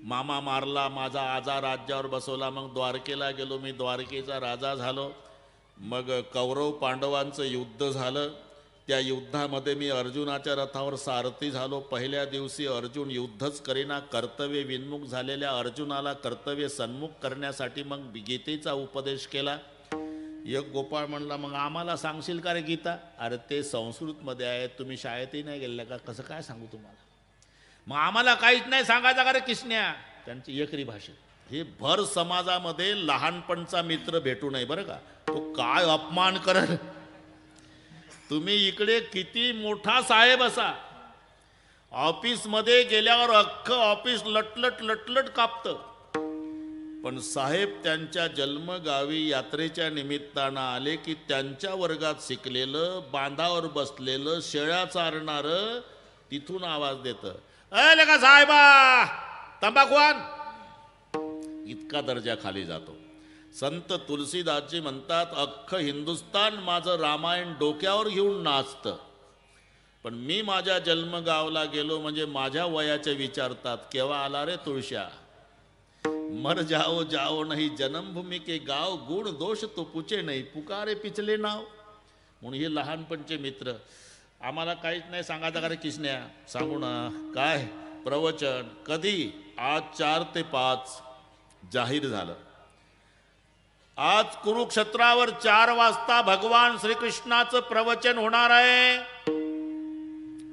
मामा मारला, माझा आजा राज्यावर बसवला, मग द्वारकेला गेलो, मी द्वारकेचा राजा झालो. मग कौरव पांडवांचं युद्ध झालं, त्या युद्धामध्ये मी अर्जुनाच्या रथावर सारथी झालो. पहिल्या दिवशी अर्जुन युद्धच करेना. कर्तव्य विन्मुख झालेल्या अर्जुनाला कर्तव्य सन्मुख करण्यासाठी मग गीतेचा उपदेश केला. एक गोपाळ म्हणला, मग आम्हाला सांगशील का रे गीता? अरे ते संस्कृतमध्ये आहे, तुम्ही शाळेतही नाही गेले का? कसं काय सांगू तुम्हाला? मग आम्हाला काहीच नाही सांगायचं का रे किसन्या? त्यांची एकरी भाषा. हे भर समाजामध्ये लहानपणचा मित्र भेटू नये बरं का. तो काय अपमान करेल. तुम्ही इकडे किती मोठा साहेब असा, ऑफिसमध्ये गेल्यावर अख्खं ऑफिस लटलट लटलट कापतं, पण साहेब त्यांच्या जन्मगावी यात्रेच्या निमित्तानं आले की त्यांच्या वर्गात शिकलेलं, बांधावर बसलेलं, शेळ्या चारणारं तिथून आवाज देतं, अरे का साहेबा तंबाखू आण. इतका दर्जा खाली जातो. संत तुलसीदासजी म्हणतात, अख्खं हिंदुस्तान माझं रामायण डोक्यावर घेऊन नाचतं, पण मी माझ्या जन्मगावला गेलो म्हणजे माझ्या वयाचे विचारतात, केव्हा आला रे तुळश्या? मर जाओ जाओ नहीं जन्मभूमी के गाव, गुण दोष तो पुचे नाही, पुकारे पिचले नाव. म्हणून हे लहानपणचे मित्र. आम्हाला काहीच नाही सांगायचं का रे किसन्या? सांगू ना. काय प्रवचन? कधी? आज 4 ते 5 जाहीर झालं. आज कुरुक्षेत्रावर 4 वाजता भगवान श्रीकृष्णाचं प्रवचन होणार आहे.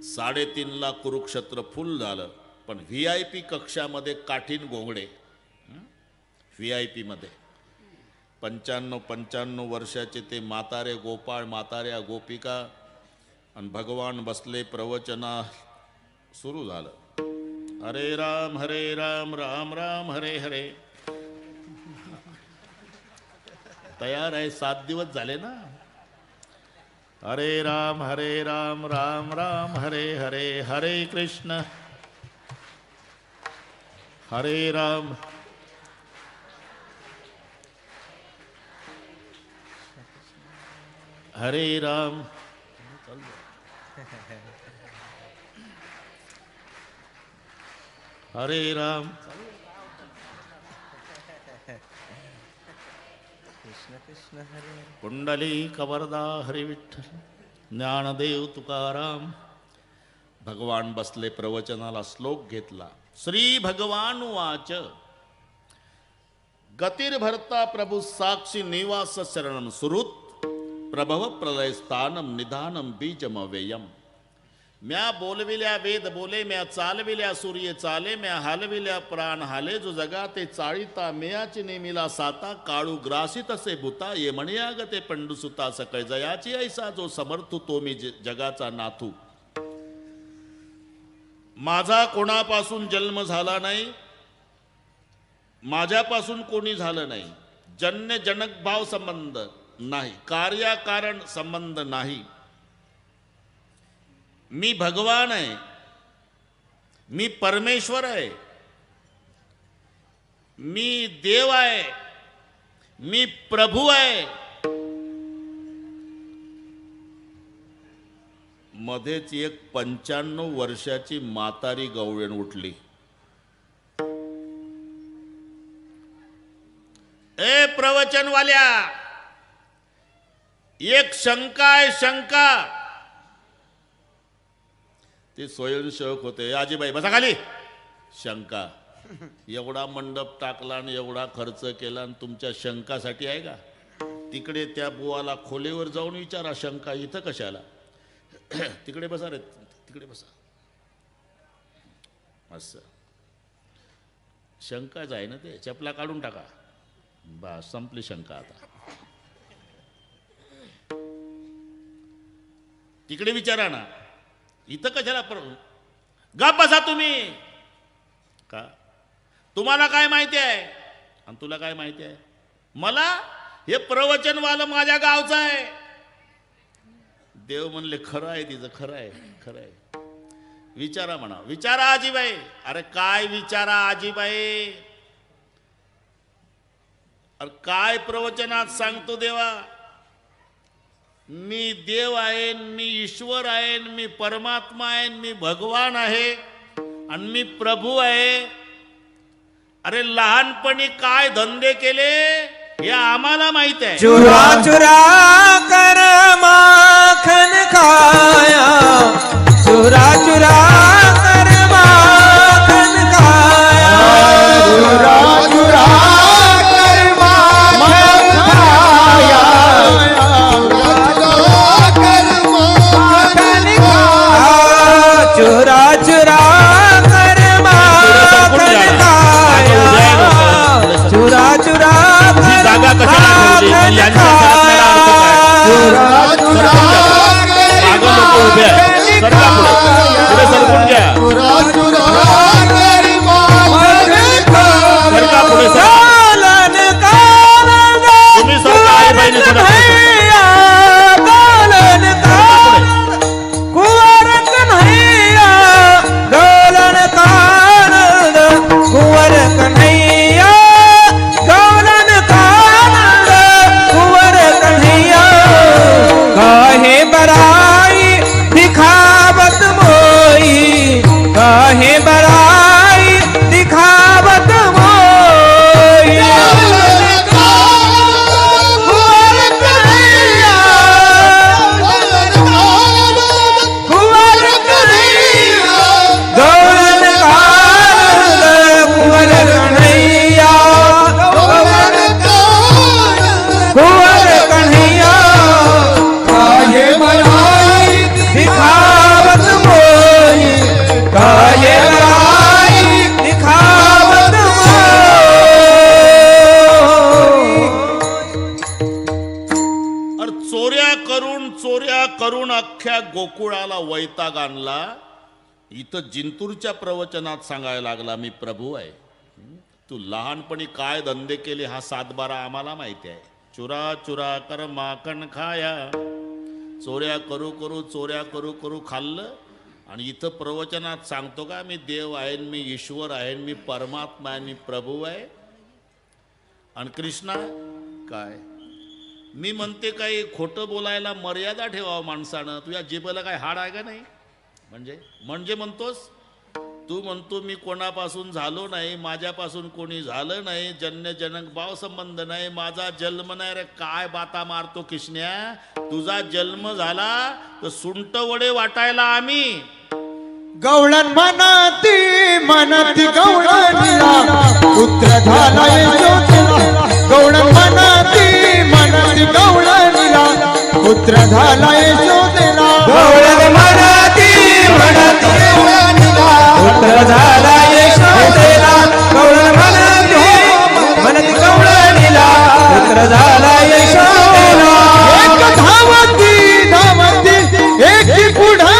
3:30ला कुरुक्षेत्र फुल झालं, पण VIP कक्षामध्ये काठीण घोंगडे. VIP मध्ये 95 वर्षाचे ते म्हातारे गोपाळ, म्हाताऱ्या गोपिका, आणि भगवान बसले. प्रवचना सुरू झालं. हरे राम राम राम हरे हरे. तयार आहे. 7 दिवस झाले ना. हरे राम राम राम हरे हरे. हरे कृष्ण हरे राम हरे राम. हरे राम. कुंडली कवरदा हरी विठ्ठल. ज्ञानदेव तुकाराम. भगवान बसले. प्रवचनाला श्लोक घेतला. श्री भगवान वाच, गतिर्भर्ता प्रभु साक्षी निवास शरणम सुरुत, प्रभव प्रलय स्थानम निधानम बीजमव्ययम. म्या बोलविल्या वेद बोले, म्या चालविल्या सूर्य चाले, म्या हालविल्या प्राण हाले, जो जगा ते चाळीता, मेयाची नेमिला साता, काळू ग्रासित असे भूता, ये म्हणया गते पंडुसुता, सकळ जयाची ऐसा जो समर्थू, तो मी जगाचा नाथू. माझा कोणापासून जन्म झाला नाही, माझ्यापासून कोणी झालं नाही. जन्य जनक भाव संबंध नाही, कार्याकारण संबंध नाही. मी भगवान आहे, मी परमेश्वर आहे, मी देव आहे, मी प्रभू आहे. मध्येच एक 95 वर्षाची म्हातारी गवळण उठली. ए प्रवचनवाल्या, एक शंका आहे, शंका. ते स्वयंसेवक होते. आजीबाई बसा खाली. शंका. एवढा मंडप टाकला आणि एवढा खर्च केला आणि तुमच्या शंकासाठी आहे का? तिकडे त्या बुवाला खोलीवर जाऊन विचारा शंका. इथं कशाला? तिकडे बसा रे, तिकडे बसा. असं शंकाच आहे ना ते. चपला काढून टाका. बस संपली शंका. आता तिकडे विचारा ना. इथं कशाला? गप बसा तुम्ही. का? तुम्हाला काय माहिती आहे? आणि तुला काय माहिती आहे? मला हे प्रवचनवालं माझ्या गावचं आहे. देव म्हणले खरं आहे, तिचं खरं आहे, खरं आहे. विचारा म्हणा. विचारा आजीबाई. अरे काय विचारा आजीबाई? अरे काय प्रवचनात सांगतो देवा? मी देव आहे, मी ईश्वर आहे, मी परमात्मा आहे, मी भगवान आहे आणि मी प्रभू आहे. अरे लहानपणी काय धंदे केले हे आम्हाला माहित आहे. चुरा चुरा कर माखन खा चोऱ्या करून अख्ख्या गोकुळाला वैताग आणला. इथं जिंतूरच्या प्रवचनात सांगायला लागला मी प्रभू आहे. तू लहानपणी काय धंदे केले हा 7-12 आम्हाला माहिती आहे. चुरा चुरा कर माखण खाया. चोऱ्या करू करू खाल्लं आणि इथं प्रवचनात सांगतो का मी देव आहे, मी ईश्वर आहे, मी परमात्मा आहे, मी प्रभू आहे. आणि कृष्णा काय मी म्हणते काही खोटं बोलायला मर्यादा ठेवावं माणसानं. तुझ्या जिभेला काय हाड आहे का नाही? म्हणजे म्हणतोस तू म्हणतो मी कोणापासून झालो नाही, माझ्यापासून कोणी झालं नाही, जन्य जनक भाव संबंध नाही, माझा जन्म नाही. रे काय बाता मारतो कृष्ण्या. तुझा जन्म झाला तर सुंट वडे वाटायला आम्ही. गवळण मनती गवळणीला पुत्र झाला यशोदेला. गवळण मनती गवळणीला पुत्र झाला यशोदेला. गवळण म्हणती पुत्र झाला यशोदेला. गवळण म्हणती गवळणीला पुत्र झाला यशोदेला. एक धावती एक पुढे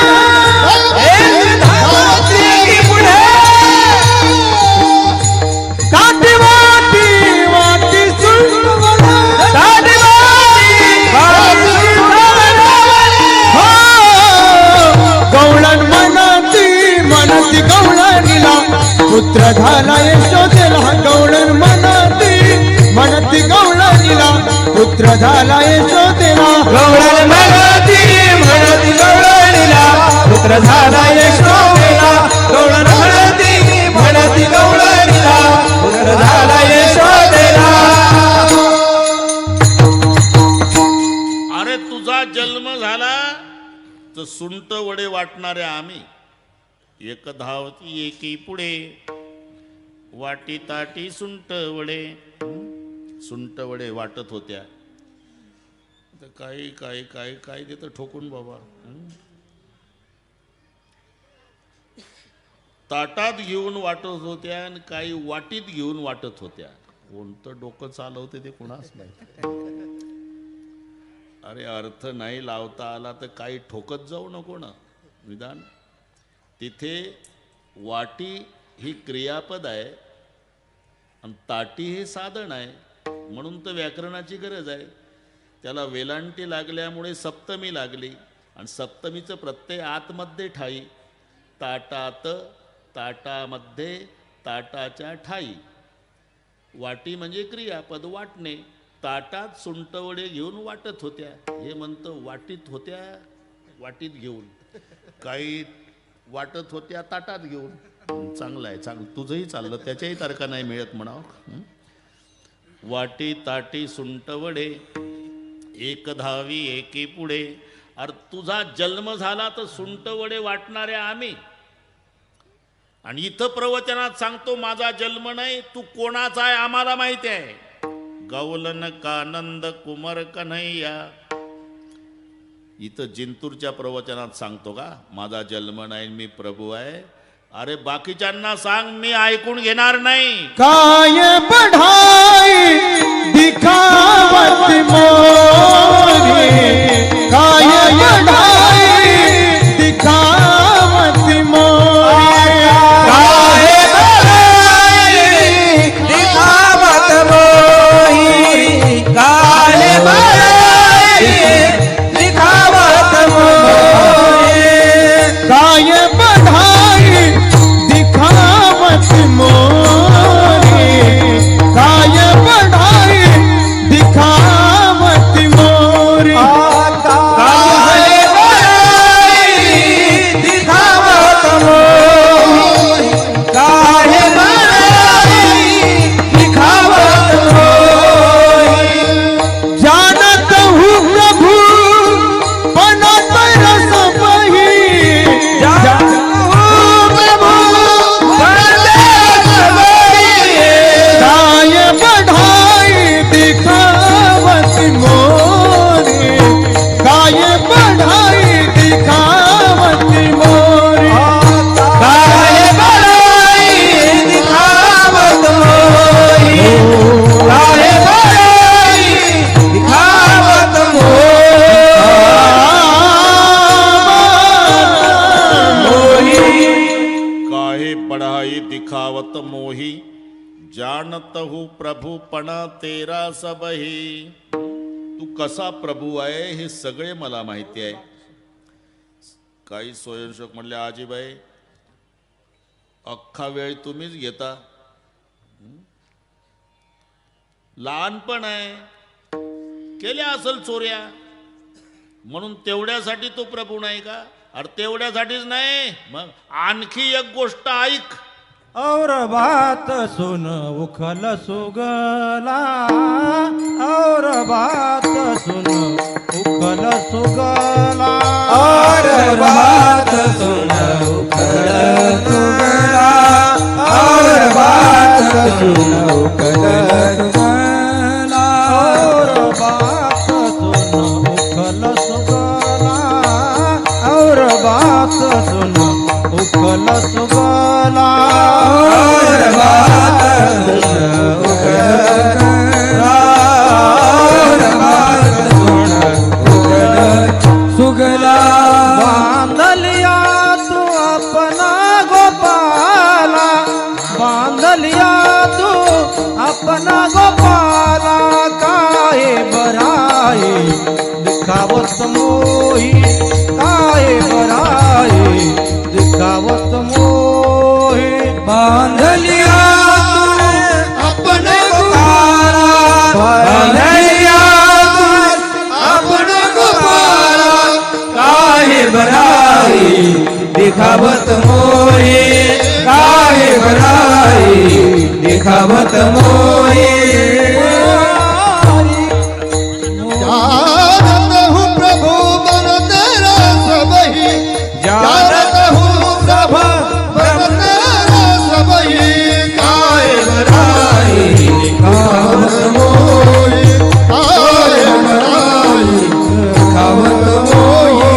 पुत्र झाला यशोदेला. गवळण म्हणती गवळणीला पुत्र झाला यशोदेला. गवळण म्हणती गवळणीला पुत्र झाला यशोदेला. गवळण म्हणती गवळणीला पुत्र झाला यशोदेला. अरे तुझा जन्म झाला तर सुंट वडे वाटणारे आम्ही. एक धावती एकी पुढे वाटी ताटी सुंट वडे. सुंट वडे वाटत होत्या. तर काही काही काही काही देतं ठोकून बाबा. ताटात घेऊन वाटत होत्या आणि काही वाटीत घेऊन वाटत होत्या. कोणतं डोकं चालवते ते कुणाच नाही. अरे अर्थ नाही लावता आला तर काही ठोकत जाऊ नको ना. निदान तिथे वाटी ही क्रियापद आहे आणि ताटी हे साधन आहे. म्हणून तर व्याकरणाची गरज आहे. त्याला वेलांटी लागल्यामुळे सप्तमी लागली आणि सप्तमीचं प्रत्यय आतमध्ये ठाई. ताटात ताटामध्ये ताटाच्या ठाई. वाटी म्हणजे क्रियापद वाटणे. ताटात सुंटवडे घेऊन वाटत होत्या. हे म्हणतं वाटीत होत्या वाटीत घेऊन. काही वाटत होत्या ताटात घेऊन. चांगलं आहे चांगलं. तुझंही चाललं त्याच्याही तारखा नाही मिळत म्हणावं. वाटी ताटी सुंटवडे एक धावी एकी पुढे. अरे तुझा जन्म झाला तर सुंटवडे वाटणारे आम्ही. आणि इथं प्रवचनात सांगतो माझा जन्म नाही, तू कोणाचा आहे आम्हाला माहिती आहे. गवलन कानंद कुमार कन्हैया. इथं जिंतूरच्या प्रवचनात सांगतो का माझा जन्म नाही मी प्रभू आहे. अरे बाकीच्यांना सांग मी ऐकून घेणार नाही. काय बढ़ाई दिखावत मोरी. काय बढ़ाई दिखावत मोरी. काय बढ़ाई दिखावत मोरी. काय बढ़ाई दिखावत मोरी. काय बढ़ाई दिखावत मोरी. काय बढ़ाई दिखावत जानत हूँ प्रभूपण तेरा सबही. तू कसा प्रभू आहे हे सगळे मला माहिती आहे. काही स्वयंसेवक म्हणले आजीबाई अख्खा वेळ तुम्हीच घेता. लहानपण आहे, केल्या असल चोऱ्या म्हणून तेवढ्यासाठी तो प्रभू नाही का? अरे तेवढ्यासाठीच नाही, मग आणखी एक गोष्ट ऐक. और बात सुन उखल सुगला, और बात सुन उखल सुगला, और बात सुन उखल सुगला, और बात सुन उखल सुगला, और बात सुन उखल सुगला, और बात सुन उखल सुगला, और बात सुन उखल सुगला. बांधलिया तू अपना गोपाला, बांधलिया तू अपना गोपाला, काहे बराई दिखावत मोही, काहे बराई दिखावत मोही. बांधलिया अपने गोपाला, बांधलिया अपने गोपाला, काहे बराई दिखावत मोही, काहे बराई दिखावत मोही. जानत हूँ प्रभु मन तेरा सबही, जानत हूँ प्रभु मन तेरा सबही, काहे बराई दिखावत मोही, काहे बराई दिखावत मोही.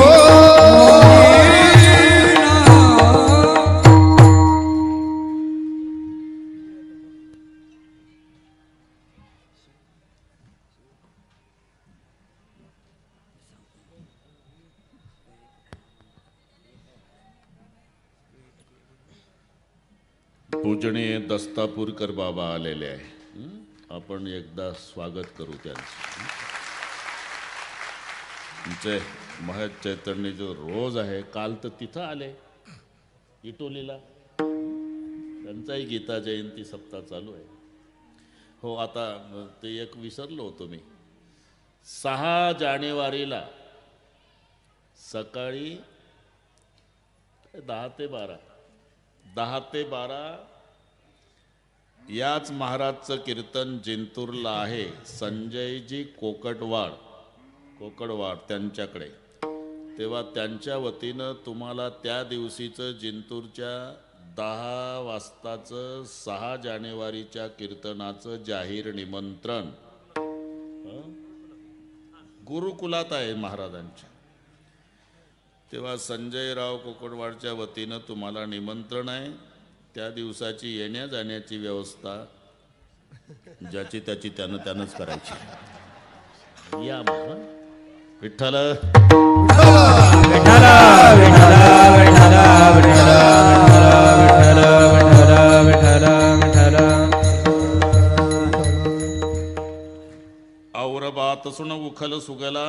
पूजनीय दस्तापूरकर बाबा आलेले आहे. आपण एकदा स्वागत करू त्यांचं. तुमचे महत चैतन्य जो रोज आहे, काल तर तिथं आले इटोलीला, त्यांचाही गीता जयंती सप्ताह चालू आहे. हो, आता ते एक विसरलो होतो मी. 6 जानेवारीला सकाळी 10 ते 12 याच महाराजचं कीर्तन जिंतूरला आहे. संजयजी कोकडवाड त्यांच्याकडे. तेव्हा त्यांच्या वतीनं तुम्हाला त्या दिवशीचं जिंतूरच्या 10 वाजताचं 6 जानेवारीच्या कीर्तनाचं जाहीर निमंत्रण गुरुकुलात आहे महाराजांच्या. तेव्हा संजयराव कोकडवाडच्या वतीनं तुम्हाला निमंत्रण आहे. त्या दिवसाची येण्या जाण्याची व्यवस्था ज्याची त्याची त्यानंच करायची. या मग. विठ्ठल और बात सुन उखल सुगला.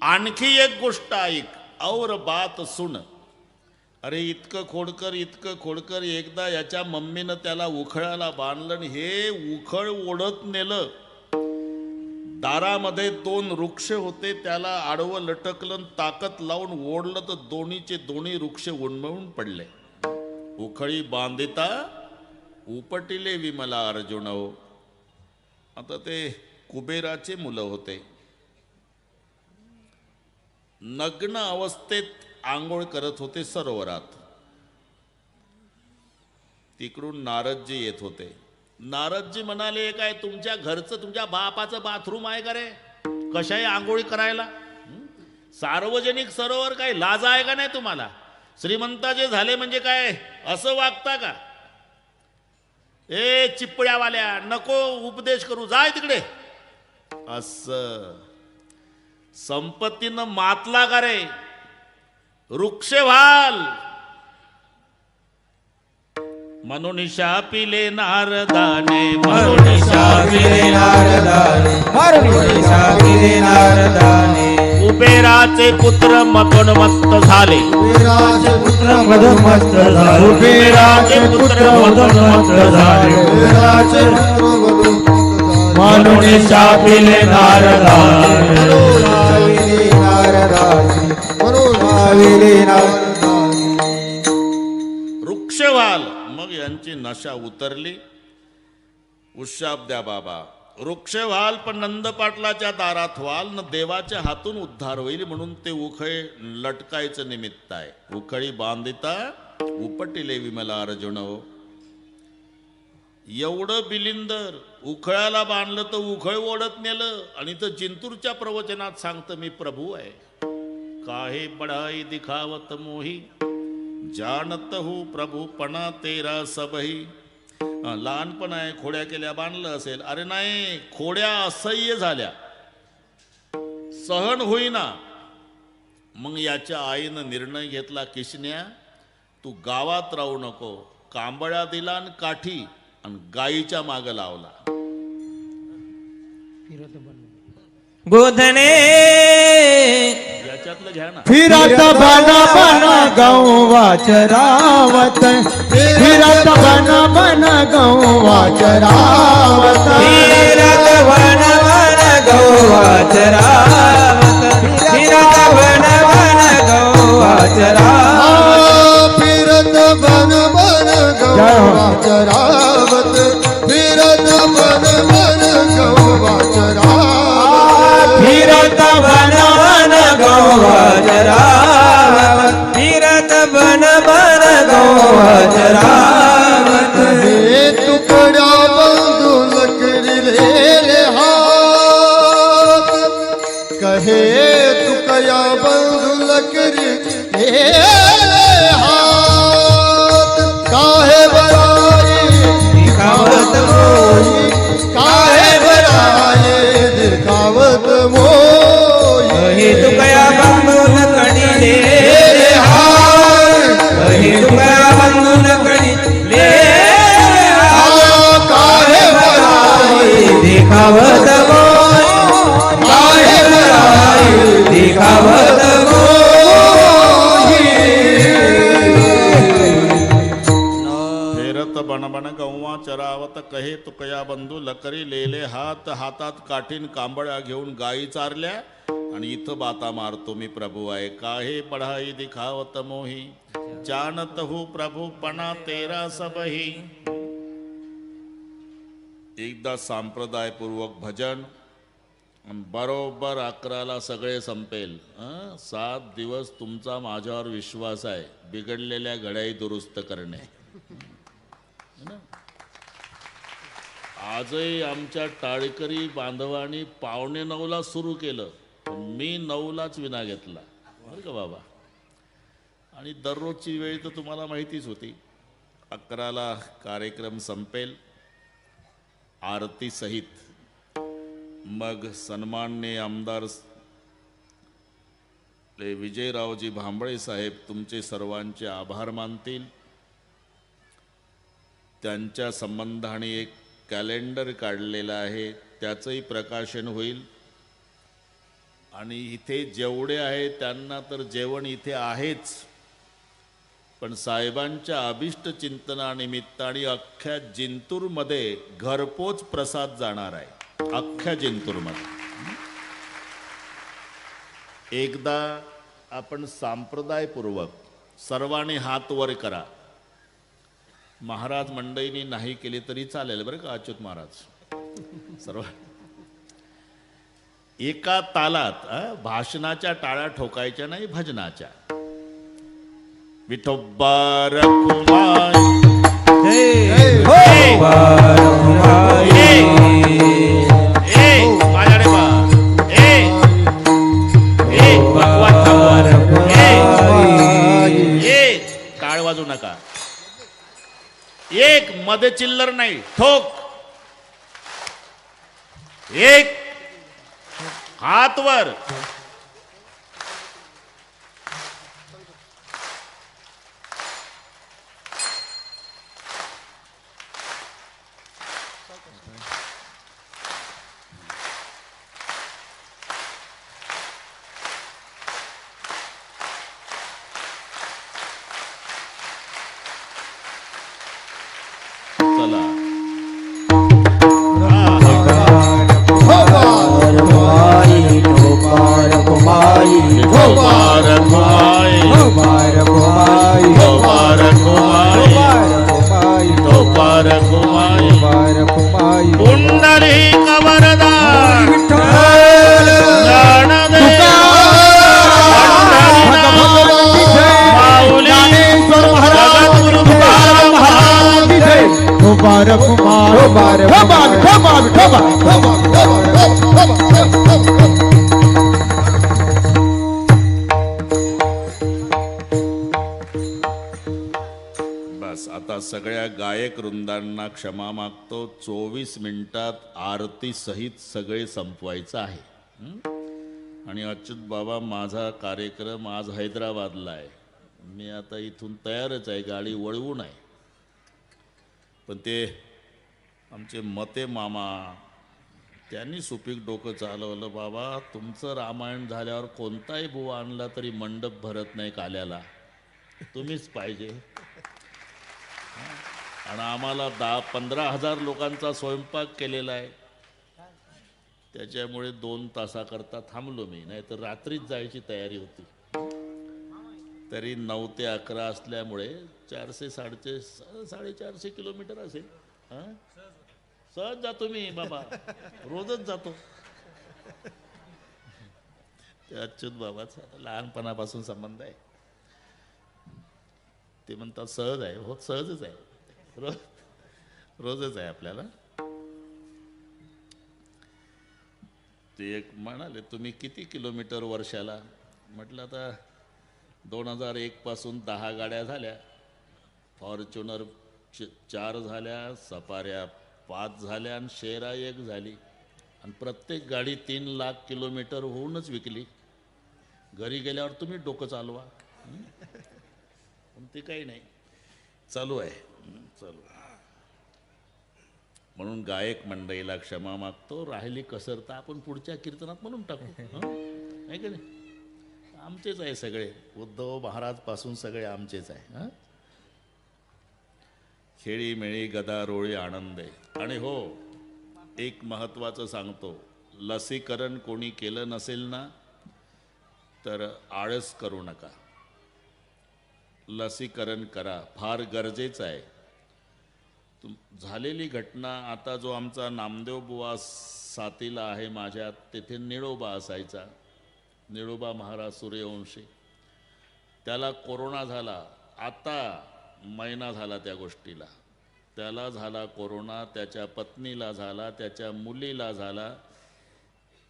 आणखी एक गोष्ट ऐक. और बात सुन. अरे इतकं खोडकर एकदा याच्या मम्मीनं त्याला उखळाला बांधलं आणि हे उखळ ओढत नेलं. दारामध्ये 2 वृक्ष होते, त्याला आडवं लटकलं, ताकद लावून ओढलं तर दोन्ही वृक्ष उन्मळून पडले. उखळी बांधिता उपटिले विमला अर्जुन हो. आता ते कुबेराचे मुलं होते. नग्न अवस्थेत आंघोळ करत होते सरोवरात. तिकडून नारदजी येत होते. नारदजी म्हणाले, काय तुमच्या घरचं तुमच्या बापाचं बाथरूम आहे का रे? कशाही आंघोळी करायला? सार्वजनिक सरोवर काय लाज आहे का नाही तुम्हाला? श्रीमंताचे झाले म्हणजे काय असं वागता का? ए चिपळ्यावाल्या, नको उपदेश करू, जाय तिकडे. असं संपत्तीनं मातला का रे? वृक्ष व्हाल. म्हणून शापिले नारदाने म्हणून शापिले नारदाने म्हणून शापिले नारदाने कुबेराचे पुत्र मदोन्मत्त झाले कुबेराचे पुत्र मदोन्मत्त झाले कुबेराचे पुत्र मदोन्मत्त झाले कुबेराचे पुत्र मदोन्मत्त झाले. म्हणून शापिले नारदाने शापिले नारदाने म्हणून शापिले नारदाने. वृक्षवाल मग यांची नशा उतरली. उशाप द्या बाबा. वृक्षवाल पण नंद पाटलाच्या दारात व्हाल न देवाच्या हातून उद्धार होईल म्हणून ते उखळे लटकायचं निमित्त आहे. उखळी बांधिता उपटिले विमला अर्जुन हो. एवढं बिलिंदर उखळ्याला बांधलं तर उखळ ओढत नेलं आणि तर जिंतूरच्या प्रवचनात सांगतं मी प्रभू आहे. काहे बढाई दिखावत मोही जानत हो प्रभूपणा तेरा सबही. लहानपण आहे खोड्या केल्या बांधलं असेल. अरे नाही, खोड्या असह्य झाल्या सहन होईना. मग याच्या आईनं निर्णय घेतला किशन्या तू गावात राहू नको. कांबळ्या दिला आणि काठी आणि गाईच्या माग लावला. बोधने याच्यातलं घ्या ना. फिरत बन बन गौवा चरावत फिरत बन बन गौवा चरावत फिरत वन वन गौवा चरावत फिरत वन वन गौवा चरावत फिरत बन बन गौवा चरावत फिरत बन बन गौवा चरावत फिरत वन वन गौवा चरावत फिरत वन वन गौवा चरावत हे तुकड्या बांधून लकडिलेले हात कहे तुकड्या बांधून लकडिलेले हात काहे बराई दिखावत मोही काहे बराई दिखावत मोही हे तुकया बांधून कडिले हात हे तुकया बांधून कडिले हात काहे बराई दिखावत मोही काहे बराई दिखावत फेरत बनबन गौवा चरावत कहे तुकया बंधू लकरी लेले हात. हातात काठीन कांबळ्या घेऊन गायी चारल्या आणि इथं बाता मारतो मी प्रभू आहे. काहे पढाई दिखावत मोही जानत हूँ प्रभूपणा तेरा सबही. एकदा संप्रदायपूर्वक भजन आणि बरोबर 11ला सगळे संपेल. 7 दिवस तुमचा माझ्यावर विश्वास आहे. बिघडलेल्या घड्याई दुरुस्त करणे. आजही आमच्या टाळकरी बांधवांनी 8:45ला सुरू केलं. मी 9लाच विना घेतला बरं का बाबा. आणि दररोजची वेळ तर तुम्हाला माहितीच होती. 11ला कार्यक्रम संपेल आरती सहित. मग सन्माननीय आमदार विजयरावजी भांबळे साहेब तुमचे सर्वांचे आभार मानतील. त्यांच्या संबंधाने एक कॅलेंडर काढलेलं आहे त्याचंही प्रकाशन होईल. आणि इथे जेवढे आहे त्यांना तर जेवण इथे आहेच, पण साहेबांच्या अभिष्ट चिंतनानिमित्ताने अख्ख्या जिंतूरमध्ये घरपोच प्रसाद जाणार आहे. अख्ख्या जिंतूरमध्ये एकदा आपण संप्रदायपूर्वक सर्वांनी हात वर करा. महाराज मंडळींनी नाही केली तरी चालेल बरं का. अच्युत महाराज सर्व एका तालात भाषणाच्या टाळ्या ठोकायच्या नाही, भजनाच्या. विठोबा रखुमाई माझ्याकडे बा. टाळ वाजू नका. एक मध्ये चिल्लर नाही, ठोक. एक हात वर. सगळ्या गायक वृंदांना क्षमा मागतो. 24 मिनिटात आरती सहित सगळे संपवायचं आहे. आणि अच्युत बाबा, माझा कार्यक्रम आज हैदराबादला आहे. मी आता इथून तयारच आहे, गाडी वळवून आहे. पण ते आमचे मते मामा त्यांनी सुपीक डोकं चालवलं. बाबा, तुमचं रामायण झाल्यावर कोणताही बुवा आणला तरी मंडप भरत नाही काल्याला, तुम्हीच पाहिजे. आणि आम्हाला 10-15 हजार लोकांचा स्वयंपाक केलेला आहे. त्याच्यामुळे 2 तासाकरता थांबलो मी, नाही तर रात्रीच जायची तयारी होती. तरी 9 ते 11 असल्यामुळे 400-450 किलोमीटर असेल. हां, सहज जातो मी बाबा, रोजच जातो. ते अच्युत बाबाचा लहानपणापासून संबंध आहे. ते म्हणतात सहज आहे. हो, सहजच आहे, रोजच आहे आपल्याला. ते एक म्हणाले, तुम्ही किती किलोमीटर वर्षाला? म्हटलं आता 2001 पासून 10 गाड्या झाल्या, फॉर्च्युनर 4 झाल्या, सफाऱ्या 5 झाल्या आणि शेरा 1 झाली. आणि प्रत्येक गाडी 3 लाख किलोमीटर होऊनच विकली. घरी गेल्यावर तुम्ही डोकं चालवा. पण ते काही नाही, चालू आहे, चालू. म्हणून गायक मंडळीला क्षमा मागतो. राहिली कसर तर आपण पुढच्या कीर्तनात म्हणून टाकू, आहे का नाही? आमचेच आहे सगळे, उद्धव महाराज पासून सगळे आमचेच आहे. खेळी मेळी गदा रोळी आनंद आहे. आणि हो, एक महत्त्वाचं सांगतो, लसीकरण कोणी केलं नसेल ना तर आळस करू नका, लसीकरण करा, फार गरजेचं आहे. झालेली घटना, आता जो आमचा नामदेव बुवा सातीला आहे माझ्या, तेथे निळोबा असायचा, निळोबा महाराज सूर्यवंशी. त्याला कोरोना झाला, आता महिना झाला त्या गोष्टीला. त्याला झाला कोरोना, त्याच्या पत्नीला झाला, त्याच्या मुलीला झाला,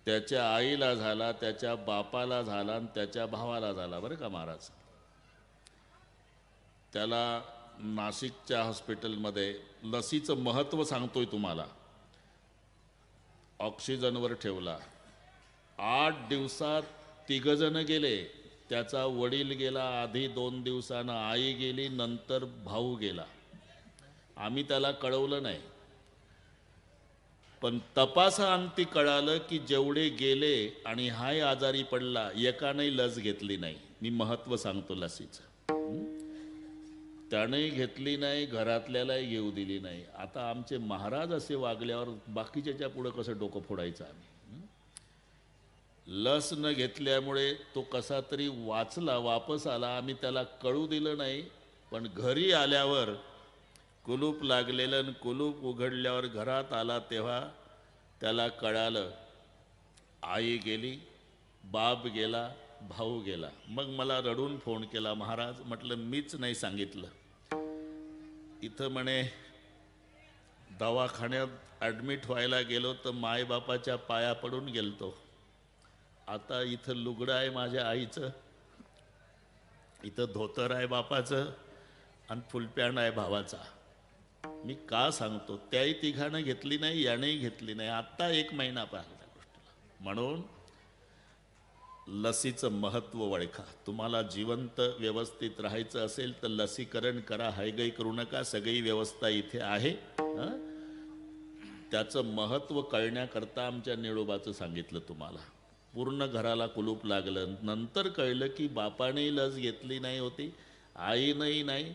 त्याच्या आईला झाला, त्याच्या बापाला झाला आणि त्याच्या भावाला झाला. बरं का महाराज, त्याला नाशिकच्या हॉस्पिटलमध्ये, लसीचं महत्त्व सांगतोय तुम्हाला, ऑक्सिजनवर ठेवला. 8 दिवसात 3 जण गेले. त्याचा वडील गेला आधी, 2 दिवसानं आई गेली, नंतर भाऊ गेला. आम्ही त्याला कळवलं नाही, पण तपासाअंती कळालं की जेवढे गेले आणि हाही आजारी पडला, एकानेही लस घेतली नाही. मी महत्त्व सांगतो लसीचं. त्यानेही घेतली नाही, घरातल्यालाही घेऊ दिली नाही. आता आमचे महाराज असे वागल्यावर बाकीच्याच्या पुढं कसं डोकं फोडायचं आम्ही? लस न घेतल्यामुळे तो कसा तरी वाचला, वापस आला. आम्ही त्याला कळू दिलं नाही. पण घरी आल्यावर कुलूप लागलेलं, आणि कुलूप उघडल्यावर घरात आला तेव्हा त्याला कळालं, आई गेली, बाप गेला, भाऊ गेला. मग मला रडून फोन केला, महाराज. म्हटलं मीच नाही सांगितलं. इथं म्हणे दवाखान्यात ॲडमिट व्हायला गेलो तर मायबापाच्या पाया पडून गेलतो. आता इथं लुगडं आहे माझ्या आईचं, इथं धोतर आहे बापाचं, आणि फुलपॅन्ट आहे भावाचा. मी का सांगतो? त्याही तिघानं घेतली नाही, यानेही घेतली नाही. आत्ता 1 महिना पाहिला त्या गोष्टीला. म्हणून लसीचं महत्त्व ओळखा. तुम्हाला जिवंत व्यवस्थित राहायचं असेल तर लसीकरण करा, हायगई करू नका. सगळी व्यवस्था इथे आहे. त्याचं महत्त्व कळण्याकरता आमच्या निळोबाचं सांगितलं तुम्हाला. पूर्ण घराला कुलूप लागलं. नंतर कळलं की बापानेही लस घेतली नाही होती, आईनंही नाही,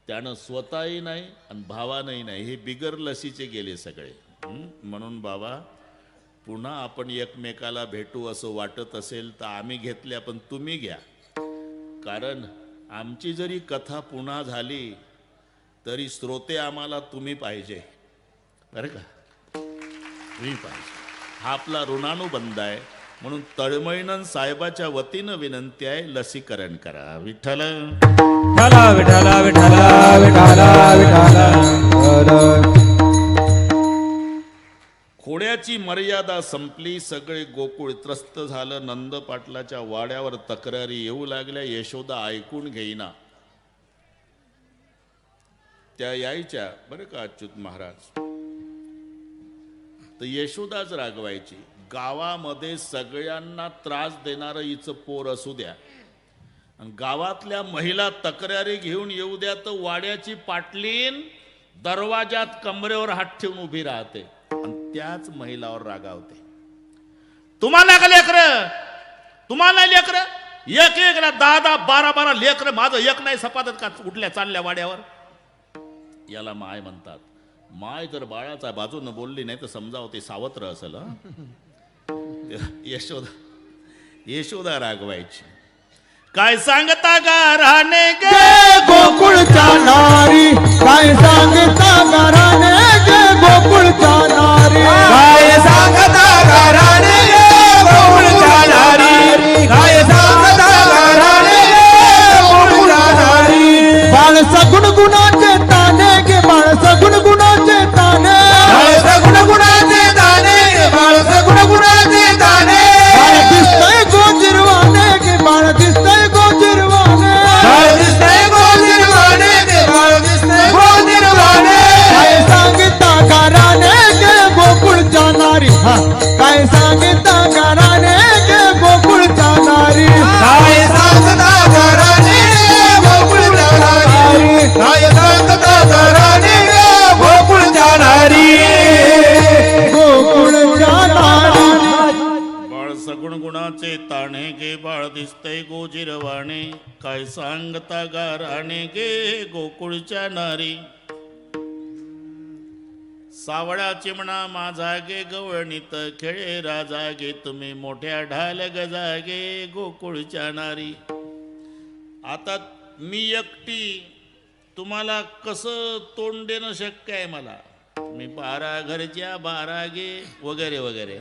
त्यानं स्वतःही नाही, आणि भावानंही नाही. हे बिगर लसीचे गेले सगळे. म्हणून बाबा, पुन्हा आपण एकमेकाला भेटू असं वाटत असेल तर आम्ही घेतल्या, पण तुम्ही घ्या. कारण आमची जरी कथा पुन्हा झाली तरी श्रोते आम्हाला तुम्ही पाहिजे, बरं का? तुम्ही पाहिजे. हा आपला ऋणानुबंध आहे. म्हणून तळमळीनं साहेबाच्या वतीनं विनंती आहे, लसीकरण करा. विठ्ठल विठ्ठला विठ्ठला विठ्ठला विठ्ठला विठ्ठला. खोड्याची मर्यादा संपली, सगळे गोकुळ त्रस्त झालं. नंद पाटलाच्या वाड्यावर तक्रारी येऊ लागल्या. यशोदा ऐकून घेईना. त्या यायच्या बरं का अच्युत महाराज, तर यशोदाच रागवायची. गावामध्ये सगळ्यांना त्रास देणारं हिचं पोर असू द्या आणि गावातल्या महिला तक्रारी घेऊन येऊ द्या, तर वाड्याची पाटलीन दरवाजात कमरेवर हात ठेवून उभी राहते आणि त्याच महिलावर रागावते. तुम्हाला का लेकरं, तुम्हाला लेकर, एक एकला 10-10 12-12 लेकर, माझं एक नाही सपादत का उठल्या चालल्या वाड्यावर. याला माय म्हणतात. माय जर बाळाचा बाजूनं बोलली नाही तर समजावं ते सावत्र असेल. यशोदा रागवायची. काय सांगता गाराने गे गोकुळच्या नारी, काय सांगता घराने गे गोकुळच्या नारी, काय सांगता घराणे गोकुळच्या नारी, काय सांगता घराणे गोकुळच्या नारी. बाळ सगुण गुणाचे ताने गे, बाळ सगुण गुणाचे ताने, बाळ सगुण गुणाचे दाणे, बाळ सगुण गुणाचे दाणे. बाळ दिसतंय गोजिरवाने गे, बाळ दिसतंय गोजिरवाने, बाळ दिसतंय गोजिरवाणे, ते बाळ दिसतंय गोजिरवाणे. काय सांगता घराने गे गोकुळच्या नारी, हा काय सांगता घराने गे गोकुळच्या नारी, काय सांगता घराणे गोकुळच्या नारी, काय सांगता घराणे गोकुळच्या नारी. गोकुळच्या नारी. बाळ सगुण गुणाचे ताणे गे, बाळ दिसतय गोजिरवाणे, काय सांगता गाराणे गे गोकुळच्या नारी. सावळा चिमणा माझा गे गवळणीत खेळे राजा गे, तुम्ही मोठ्या ढाल गजा गे गोकुळच्या नारी. आता मी एकटी तुम्हाला कसं तोंड देणं शक्य आहे मला. मी 12 घरच्या 12 गे वगैरे वगैरे.